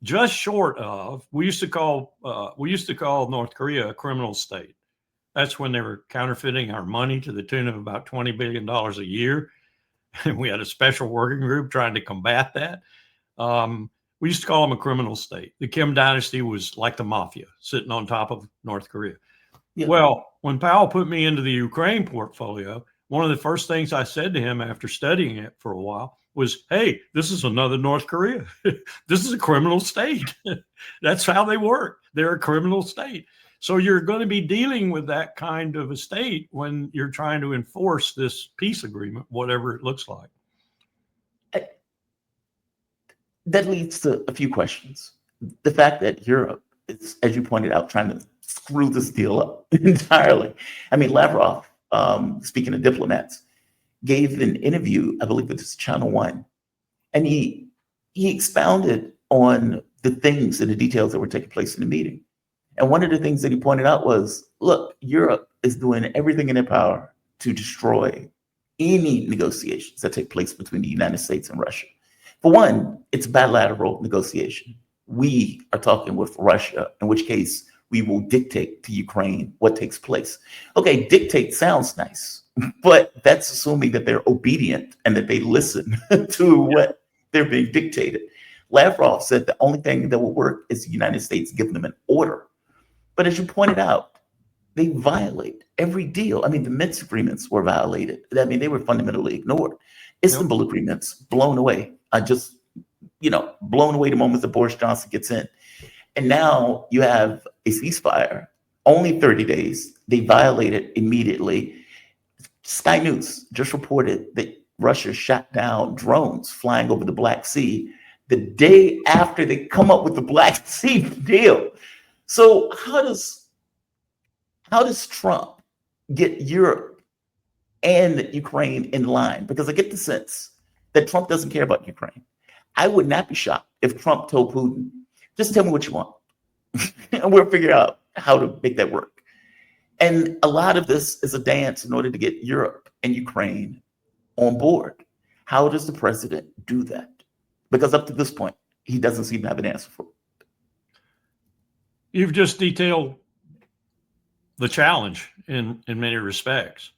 Speaker 2: just short of. We used to call North Korea a criminal state. That's when they were counterfeiting our money to the tune of about $20 billion a year. And we had a special working group trying to combat that. We used to call them a criminal state. The Kim dynasty was like the mafia sitting on top of North Korea.
Speaker 1: Yeah.
Speaker 2: Well, when Powell put me into the Ukraine portfolio, one of the first things I said to him after studying it for a while was, hey, this is another North Korea. This is a criminal state. That's how they work. They're a criminal state. So you're going to be dealing with that kind of a state when you're trying to enforce this peace agreement, whatever it looks like.
Speaker 1: That leads to a few questions. The fact that Europe is, as you pointed out, trying to screw this deal up entirely. I mean, Lavrov, speaking of diplomats, gave an interview, I believe it was Channel One, and he expounded on the things and the details that were taking place in the meeting. And one of the things that he pointed out was, look, Europe is doing everything in their power to destroy any negotiations that take place between the United States and Russia. For one, it's a bilateral negotiation. We are talking with Russia, in which case we will dictate to Ukraine what takes place. Okay, dictate sounds nice, but that's assuming that they're obedient and that they listen to what they're being dictated. Lavrov said the only thing that will work is the United States giving them an order. But as you pointed out, they violate every deal. I mean, the Minsk agreements were violated. I mean, they were fundamentally ignored. Istanbul agreements blown away. Blown away the moment that Boris Johnson gets in. And now you have a ceasefire, only 30 days. They violate it immediately. Sky News just reported that Russia shot down drones flying over the Black Sea the day after they come up with the Black Sea deal. So how does Trump get Europe and Ukraine in line? Because I get the sense that Trump doesn't care about Ukraine. I would not be shocked if Trump told Putin, just tell me what you want, and we'll figure out how to make that work. And a lot of this is a dance in order to get Europe and Ukraine on board. How does the president do that? Because up to this point, he doesn't seem to have an answer for it.
Speaker 2: You've just detailed the challenge in many respects.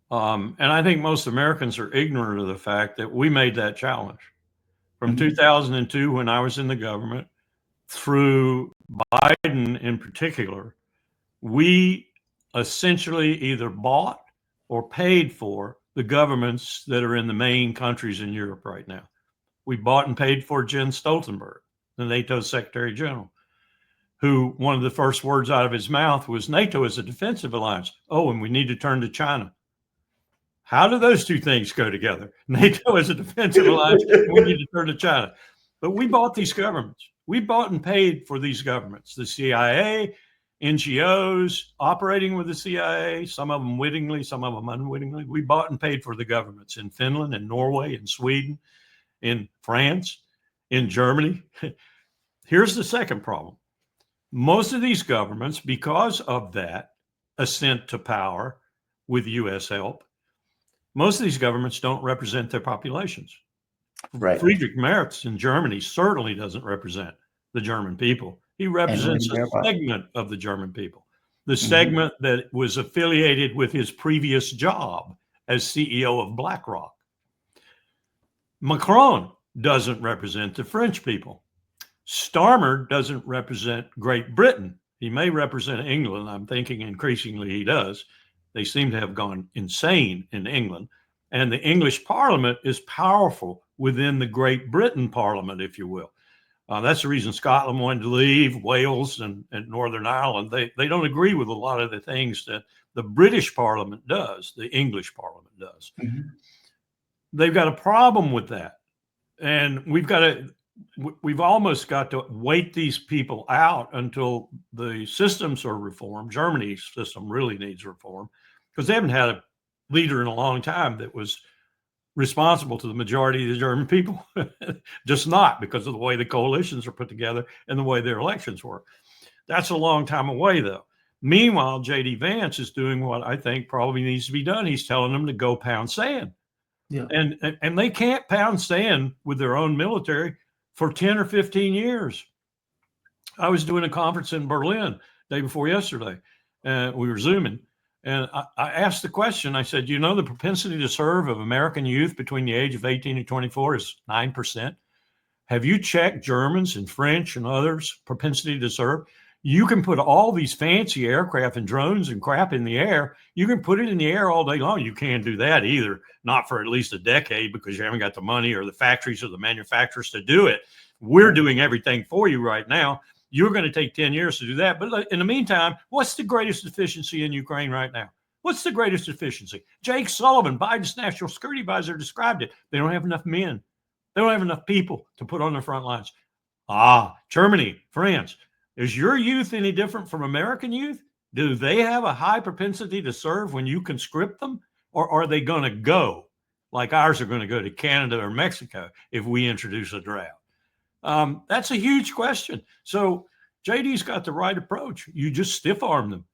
Speaker 2: And I think most Americans are ignorant of the fact that we made that challenge. From 2002, when I was in the government, through Biden in particular, we essentially either bought or paid for the governments that are in the main countries in Europe right now. We bought and paid for Jens Stoltenberg, the NATO Secretary General, who one of the first words out of his mouth was NATO is a defensive alliance. Oh, and we need to turn to China. How do those two things go together? NATO is a defensive alliance. We need to turn to China. But we bought these governments. We bought and paid for these governments, the CIA, NGOs operating with the CIA, some of them wittingly, some of them unwittingly. We bought and paid for the governments in Finland, in Norway, in Sweden, in France, in Germany. Here's the second problem. Most of these governments, because of that ascent to power with U.S. help, most of these governments don't represent their populations.
Speaker 1: Right.
Speaker 2: Friedrich Merz in Germany certainly doesn't represent the German people. He represents a segment of the German people, the segment that was affiliated with his previous job as CEO of BlackRock. Macron doesn't represent the French people. Starmer doesn't represent Great Britain. He may represent England. I'm thinking increasingly he does. They seem to have gone insane in England. And the English Parliament is powerful within the Great Britain Parliament, if you will. That's the reason Scotland wanted to leave, Wales and Northern Ireland. They don't agree with a lot of the things that the British Parliament does, the English Parliament does. They've got a problem with that. And we've almost got to wait these people out until the systems are reformed. Germany's system really needs reform because they haven't had a leader in a long time that was responsible to the majority of the German people. Just not because of the way the coalitions are put together and the way their elections work. That's a long time away, though. Meanwhile, J.D. Vance is doing what I think probably needs to be done. He's telling them to go pound sand. Yeah. And they can't pound sand with their own military for 10 or 15 years. I was doing a conference in Berlin day before yesterday, and we were Zooming. And I asked the question, I said, the propensity to serve of American youth between the age of 18 and 24 is 9%. Have you checked Germans and French and others' propensity to serve? You can put all these fancy aircraft and drones and crap in the air. You can put it in the air all day long. You can't do that either, not for at least a decade, because you haven't got the money or the factories or the manufacturers to do it. We're doing everything for you right now. You're going to take 10 years to do that. But in the meantime, what's the greatest efficiency in Ukraine right now? What's the greatest efficiency? Jake Sullivan, Biden's national security advisor, described it. They don't have enough men. They don't have enough people to put on the front lines. Germany, France. Is your youth any different from American youth? Do they have a high propensity to serve when you conscript them? Or are they going to go like ours are going to go to Canada or Mexico if we introduce a draft? That's a huge question. So JD's got the right approach. You just stiff arm them.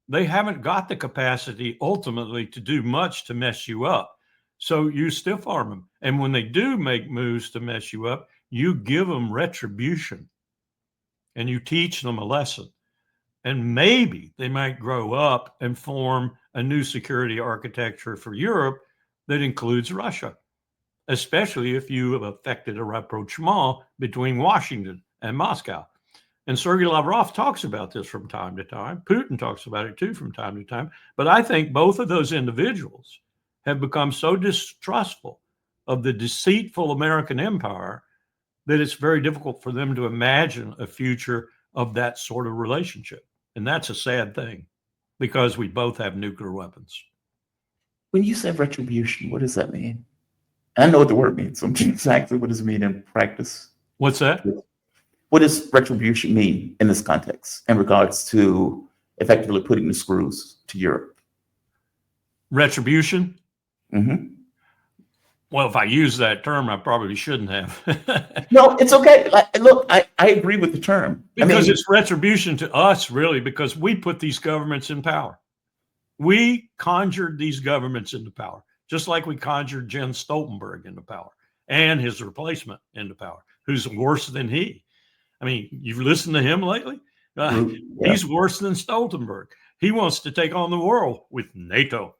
Speaker 2: They haven't got the capacity ultimately to do much to mess you up. So you stiff arm them. And when they do make moves to mess you up, you give them retribution and you teach them a lesson. And maybe they might grow up and form a new security architecture for Europe that includes Russia, especially if you have effected a rapprochement between Washington and Moscow. And Sergei Lavrov talks about this from time to time. Putin talks about it too from time to time. But I think both of those individuals have become so distrustful of the deceitful American empire that it's very difficult for them to imagine a future of that sort of relationship. And that's a sad thing because we both have nuclear weapons.
Speaker 1: When you say retribution, what does that mean? I know what the word means. So exactly what does it mean in practice?
Speaker 2: What's that?
Speaker 1: What does retribution mean in this context in regards to effectively putting the screws to Europe?
Speaker 2: Retribution?
Speaker 1: Mm-hmm.
Speaker 2: Well, if I use that term, I probably shouldn't have.
Speaker 1: No, it's okay. Look, I agree with the term.
Speaker 2: Because it's retribution to us, really, because we put these governments in power. We conjured these governments into power, just like we conjured Jens Stoltenberg into power and his replacement into power, who's worse than he. I mean, you've listened to him lately?
Speaker 1: Yeah.
Speaker 2: He's worse than Stoltenberg. He wants to take on the world with NATO.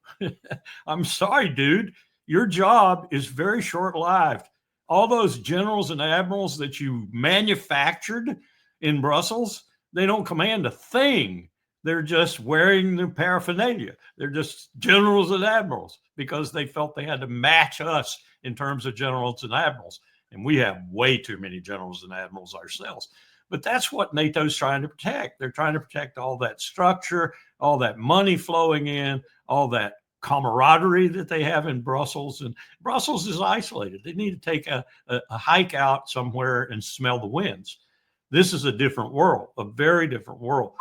Speaker 2: I'm sorry, dude. Your job is very short-lived. All those generals and admirals that you manufactured in Brussels, they don't command a thing. They're just wearing the paraphernalia. They're just generals and admirals because they felt they had to match us in terms of generals and admirals. And we have way too many generals and admirals ourselves. But that's what NATO's trying to protect. They're trying to protect all that structure, all that money flowing in, all that camaraderie that they have in Brussels. And Brussels is isolated. They need to take a hike out somewhere and smell the winds. This is a different world, a very different world.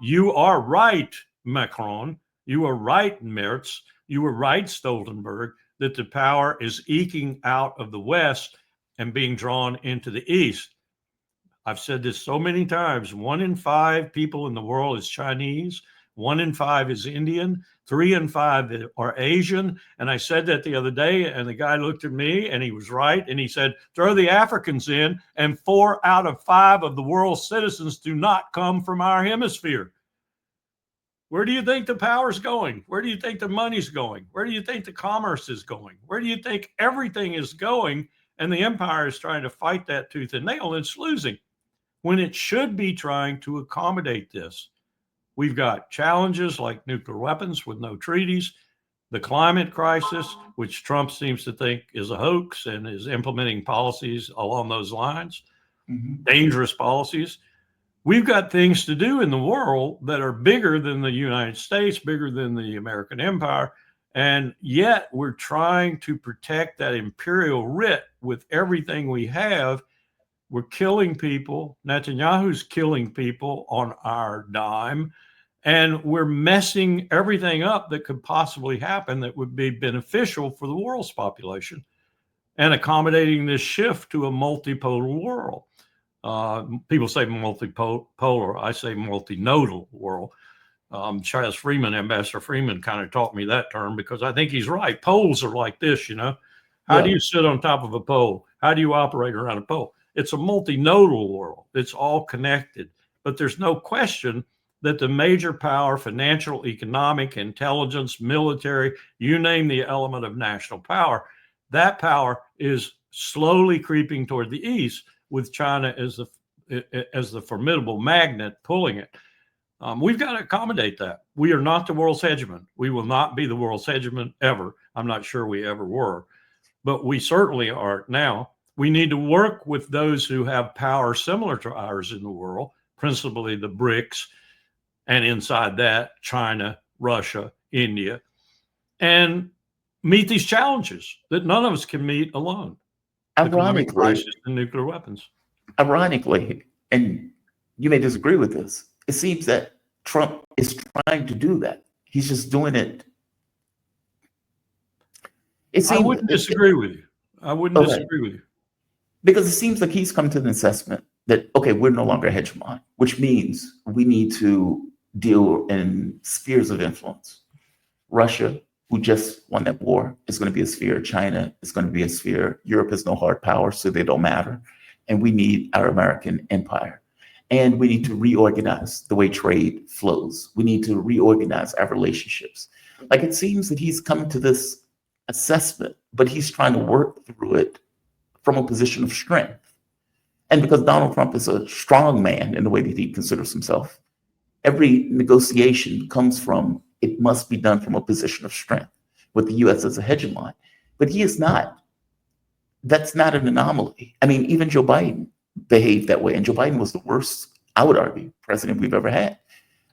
Speaker 2: You are right, Macron. You are right, Merz. You were right, Stoltenberg, that the power is eking out of the West and being drawn into the East. I've said this so many times. 1 in 5 people in the world is Chinese. 1 in 5 is Indian. 3 in 5 are Asian. And I said that the other day, and the guy looked at me, and he was right. And he said, throw the Africans in, and 4 out of 5 of the world's citizens do not come from our hemisphere. Where do you think the power's going? Where do you think the money's going? Where do you think the commerce is going? Where do you think everything is going? And the empire is trying to fight that tooth and nail, and it's losing when it should be trying to accommodate this. We've got challenges like nuclear weapons with no treaties, the climate crisis, which Trump seems to think is a hoax and is implementing policies along those lines, dangerous policies. We've got things to do in the world that are bigger than the United States, bigger than the American empire. And yet we're trying to protect that imperial writ with everything we have. We're killing people. Netanyahu's killing people on our dime. And we're messing everything up that could possibly happen that would be beneficial for the world's population and accommodating this shift to a multipolar world. People say multipolar. I say multinodal world. Charles Freeman, Ambassador Freeman, kind of taught me that term because I think he's right. Poles are like this, you know. How do you sit on top of a pole? How do you operate around a pole? It's a multinodal world. It's all connected. But there's no question that the major power, financial, economic, intelligence, military, you name the element of national power, that power is slowly creeping toward the east. with China as the formidable magnet pulling it. We've got to accommodate that. We are not the world's hegemon. We will not be the world's hegemon ever. I'm not sure we ever were, but we certainly aren't now. We need to work with those who have power similar to ours in the world, principally the BRICS, and inside that, China, Russia, India, and meet these challenges that none of us can meet alone. The climate crisis and nuclear weapons.
Speaker 1: Ironically, and you may disagree with this, it seems that Trump is trying to do that. He's just doing it.
Speaker 2: I wouldn't disagree with you. I wouldn't disagree with you.
Speaker 1: Because it seems like he's come to an assessment that, okay, we're no longer a hegemon, which means we need to deal in spheres of influence. Russia, who just won that war, is going to be a sphere. China is going to be a sphere. Europe has no hard power, so they don't matter. And we need our American empire. And we need to reorganize the way trade flows. We need to reorganize our relationships. Like, it seems that he's come to this assessment, but he's trying to work through it from a position of strength. And because Donald Trump is a strong man in the way that he considers himself, every negotiation comes from, it must be done from a position of strength with the US as a hegemon. But he is not. That's not an anomaly. I mean, even Joe Biden behaved that way. And Joe Biden was the worst, I would argue, president we've ever had.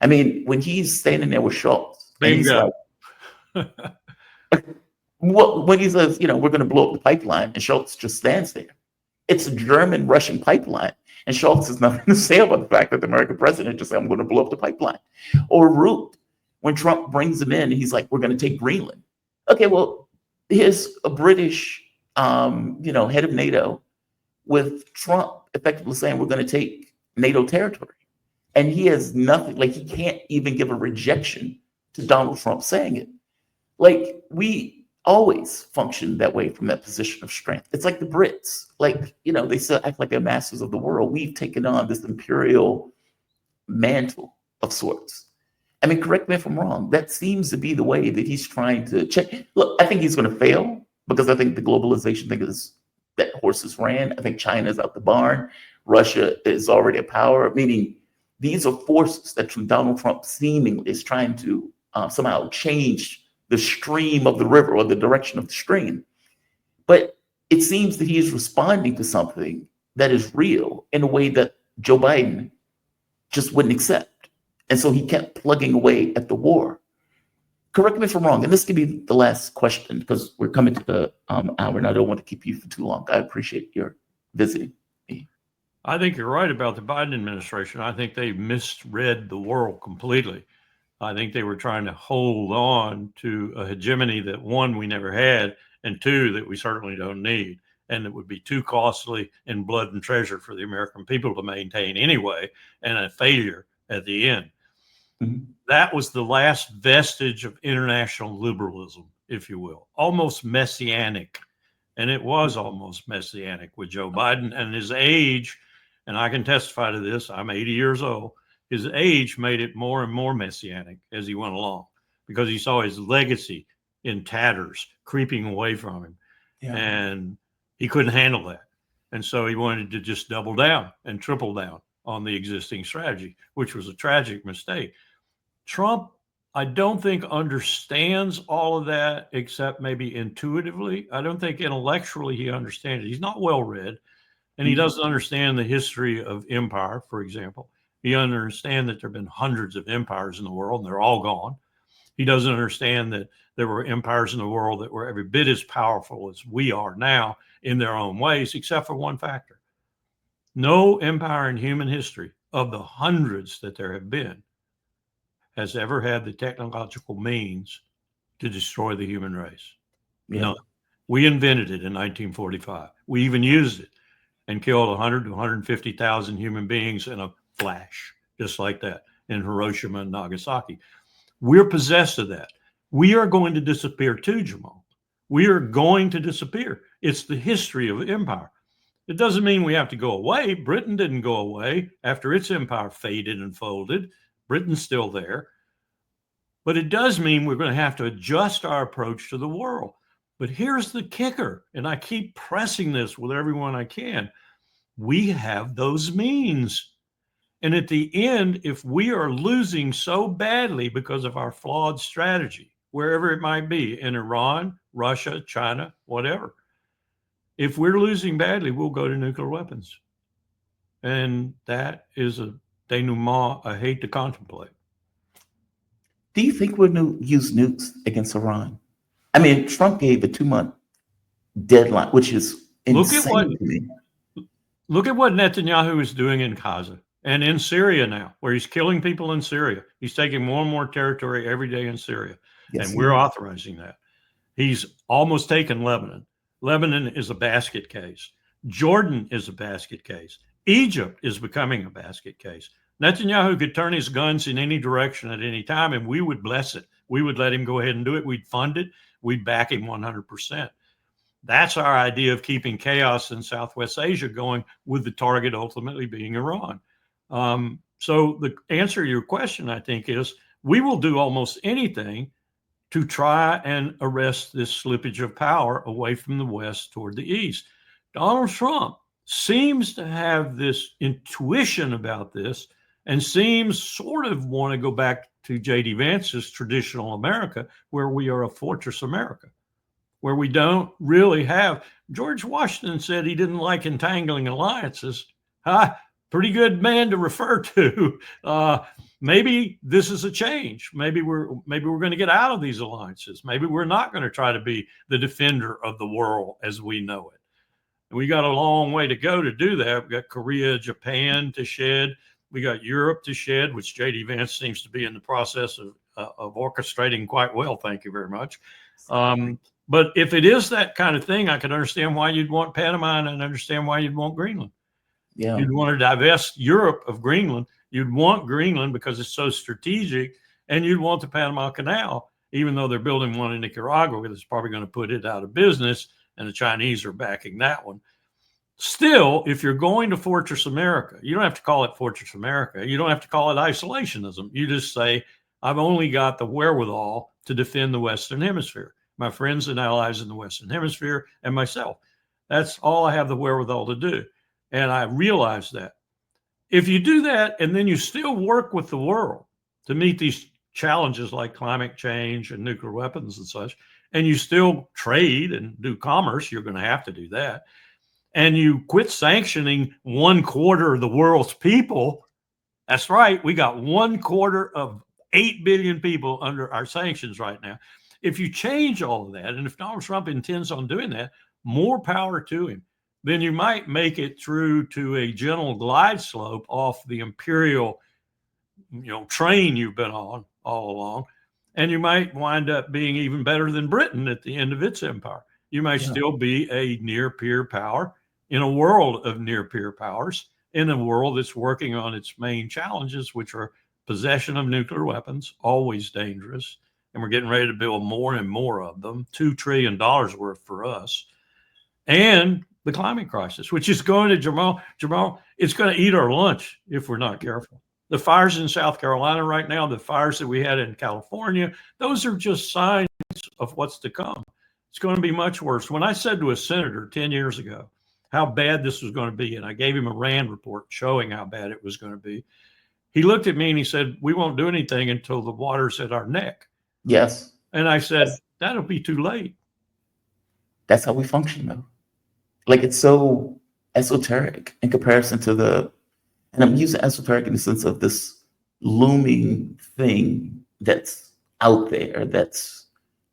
Speaker 1: I mean, when he's standing there with Schultz, and he's like, when he says, we're going to blow up the pipeline, and Schultz just stands there. It's a German-Russian pipeline. And Schultz has nothing to say about the fact that the American president just said, I'm going to blow up the pipeline. Or Root, when Trump brings him in, he's like, we're going to take Greenland. Okay, well, here's a British, head of NATO with Trump effectively saying we're going to take NATO territory. And he has nothing, like, he can't even give a rejection to Donald Trump saying it. Like, we always function that way from that position of strength. It's like the Brits, like, they still act like they're masters of the world. We've taken on this imperial mantle of sorts. I mean, correct me if I'm wrong. That seems to be the way that he's trying to check. Look, I think he's going to fail because I think the globalization thing is that horses ran. I think China's out the barn. Russia is already a power, meaning these are forces that Donald Trump seemingly is trying to somehow change the stream of the river or the direction of the stream. But it seems that he is responding to something that is real in a way that Joe Biden just wouldn't accept. And so he kept plugging away at the war. Correct me if I'm wrong, and this could be the last question because we're coming to the hour and I don't want to keep you for too long. I appreciate your visiting me.
Speaker 2: I think you're right about the Biden administration. I think they misread the world completely. I think they were trying to hold on to a hegemony that, one, we never had, and two, that we certainly don't need, and it would be too costly in blood and treasure for the American people to maintain anyway, and a failure at the end. Mm-hmm. That was the last vestige of international liberalism, if you will, almost messianic. And it was almost messianic with Joe Biden and his age. And I can testify to this. I'm 80 years old. His age made it more and more messianic as he went along because he saw his legacy in tatters creeping away from him. Yeah. And he couldn't handle that. And so he wanted to just double down and triple down on the existing strategy, which was a tragic mistake. Trump, I don't think understands all of that, except maybe intuitively. I don't think intellectually he understands it. He's not well read, and he doesn't understand the history of empire, for example. He doesn't understand that there have been hundreds of empires in the world, and they're all gone. He doesn't understand that there were empires in the world that were every bit as powerful as we are now in their own ways, except for one factor. No empire in human history, of the hundreds that there have been, has ever had the technological means to destroy the human race. Yeah. None. We invented it in 1945. We even used it and killed 100 to 150,000 human beings in a flash, just like that, in Hiroshima and Nagasaki. We're possessed of that. We are going to disappear too, Jamal. We are going to disappear. It's the history of empire. It doesn't mean we have to go away. Britain didn't go away after its empire faded and folded. Britain's still there. But it does mean we're going to have to adjust our approach to the world. But here's the kicker, and I keep pressing this with everyone I can. we have those means. And at the end, if we are losing so badly because of our flawed strategy, wherever it might be, in Iran, Russia, China, whatever, if we're losing badly, we'll go to nuclear weapons. And that is a denouement I hate to contemplate.
Speaker 1: Do you think we're going to use nukes against Iran? I mean, Trump gave a 2-month deadline, which is insane to me.
Speaker 2: Look at what Netanyahu is doing in Gaza and in Syria now, where he's killing people in Syria. He's taking more and more territory every day in Syria,
Speaker 1: Yes,
Speaker 2: and we're authorizing that. He's almost taken Lebanon. Lebanon is a basket case. Jordan is a basket case. Egypt is becoming a basket case. Netanyahu could turn his guns in any direction at any time, and we would bless it. We would let him go ahead and do it. We'd fund it. We'd back him 100%. That's our idea of keeping chaos in Southwest Asia going, with the target ultimately being Iran. So the answer to your question, I think, is we will do almost anything to try and arrest this slippage of power away from the West toward the East. Donald Trump seems to have this intuition about this and seems sort of want to go back to J.D. Vance's traditional America, where we are a fortress America, where we don't really have. George Washington said he didn't like entangling alliances. Pretty good man to refer to. Maybe this is a change. Maybe we're going to get out of these alliances. Maybe we're not going to try to be the defender of the world as we know it. And we got a long way to go to do that. We got Korea, Japan to shed. We got Europe to shed, which J.D. Vance seems to be in the process of orchestrating quite well. Thank you very much. But if it is that kind of thing, I can understand why you'd want Panama, and I understand why you'd want Greenland.
Speaker 1: Yeah.
Speaker 2: You'd want to divest Europe of Greenland. You'd want Greenland because it's so strategic, and you'd want the Panama Canal, even though they're building one in Nicaragua that's probably going to put it out of business, and the Chinese are backing that one. Still, if you're going to Fortress America, you don't have to call it Fortress America. You don't have to call it isolationism. You just say, I've only got the wherewithal to defend the Western Hemisphere, my friends and allies in the Western Hemisphere, and myself. That's all I have the wherewithal to do. And I realize that. If you do that and then you still work with the world to meet these challenges like climate change and nuclear weapons and such, and you still trade and do commerce, you're going to have to do that. And you quit sanctioning 1/4 of the world's people. That's right. We got 1/4 of 8 billion people under our sanctions right now. If you change all of that, and if Donald Trump intends on doing that, more power to him. Then you might make it through to a gentle glide slope off the imperial, train you've been on all along. And you might wind up being even better than Britain at the end of its empire. You might still be a near peer power in a world of near peer powers, in a world that's working on its main challenges, which are possession of nuclear weapons, always dangerous. And we're getting ready to build more and more of them, $2 trillion worth for us. And the climate crisis, which is going to, Jamal, it's going to eat our lunch if we're not careful. The fires in South Carolina right now, the fires that we had in California, those are just signs of what's to come. It's going to be much worse. When I said to a senator 10 years ago how bad this was going to be, and I gave him a RAND report showing how bad it was going to be, he looked at me and he said, we won't do anything until the water's at our neck.
Speaker 1: Yes.
Speaker 2: And I said, that'll be too late.
Speaker 1: That's how we function, though. Like, it's so esoteric in comparison to and I'm using esoteric in the sense of this looming thing that's out there, that's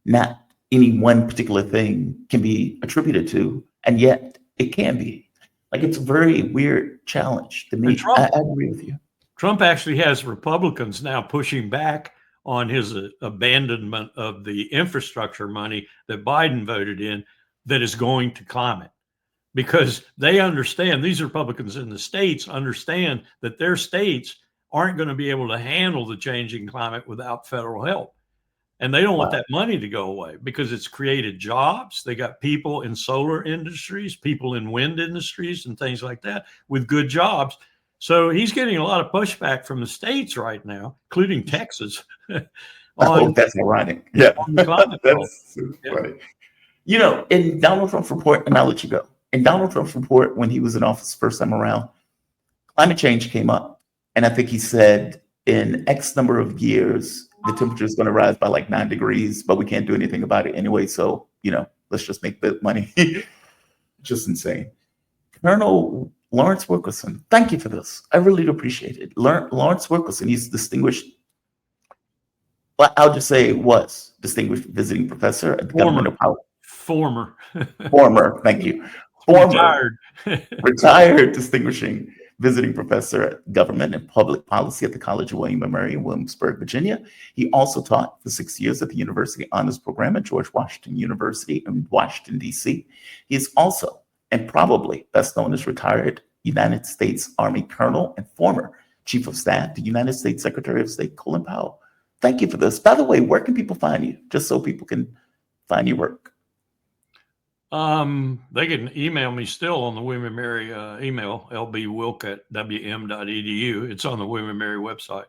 Speaker 1: not any one particular thing can be attributed to, and yet it can be. Like, it's a very weird challenge to me. I agree with you.
Speaker 2: Trump actually has Republicans now pushing back on his abandonment of the infrastructure money that Biden voted in that is going to climate. Because they understand, these Republicans in the states understand that their states aren't going to be able to handle the changing climate without federal help. And they don't want that money to go away because it's created jobs. They got people in solar industries, people in wind industries and things like that with good jobs. So he's getting a lot of pushback from the states right now, including Texas.
Speaker 1: That's ironic. Yeah.
Speaker 2: On the climate
Speaker 1: That's funny. In Donald Trump's report, and I'll let you go. in Donald Trump's report when he was in office first time around, climate change came up. And I think he said in X number of years, the temperature is going to rise by like 9 degrees, but we can't do anything about it anyway. So, let's just make the money. Just insane. Colonel Lawrence Wilkerson, thank you for this. I really do appreciate it. Lawrence Wilkerson, he's distinguished, well, I'll just say was distinguished visiting professor at the Government of Power.
Speaker 2: Former.
Speaker 1: Thank you. Former. Retired distinguishing visiting professor at government and public policy at the College of William and Mary in Williamsburg, Virginia. He also taught for 6 years at the University Honors Program at George Washington University in Washington, D.C. He is also, and probably best known as retired United States Army Colonel and former Chief of Staff to United States Secretary of State Colin Powell. Thank you for this. By the way, where can people find you? Just so people can find your work.
Speaker 2: They can email me still on the William & Mary email, lbwilk@wm.edu. It's on the William & Mary website.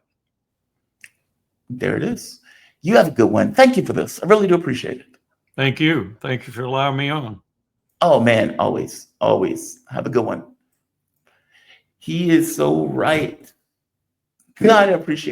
Speaker 1: There it is. You have a good one. Thank you for this. I really do appreciate it.
Speaker 2: Thank you. Thank you for allowing me on.
Speaker 1: Oh, man, always, always. Have a good one. He is so right. God, I appreciate it.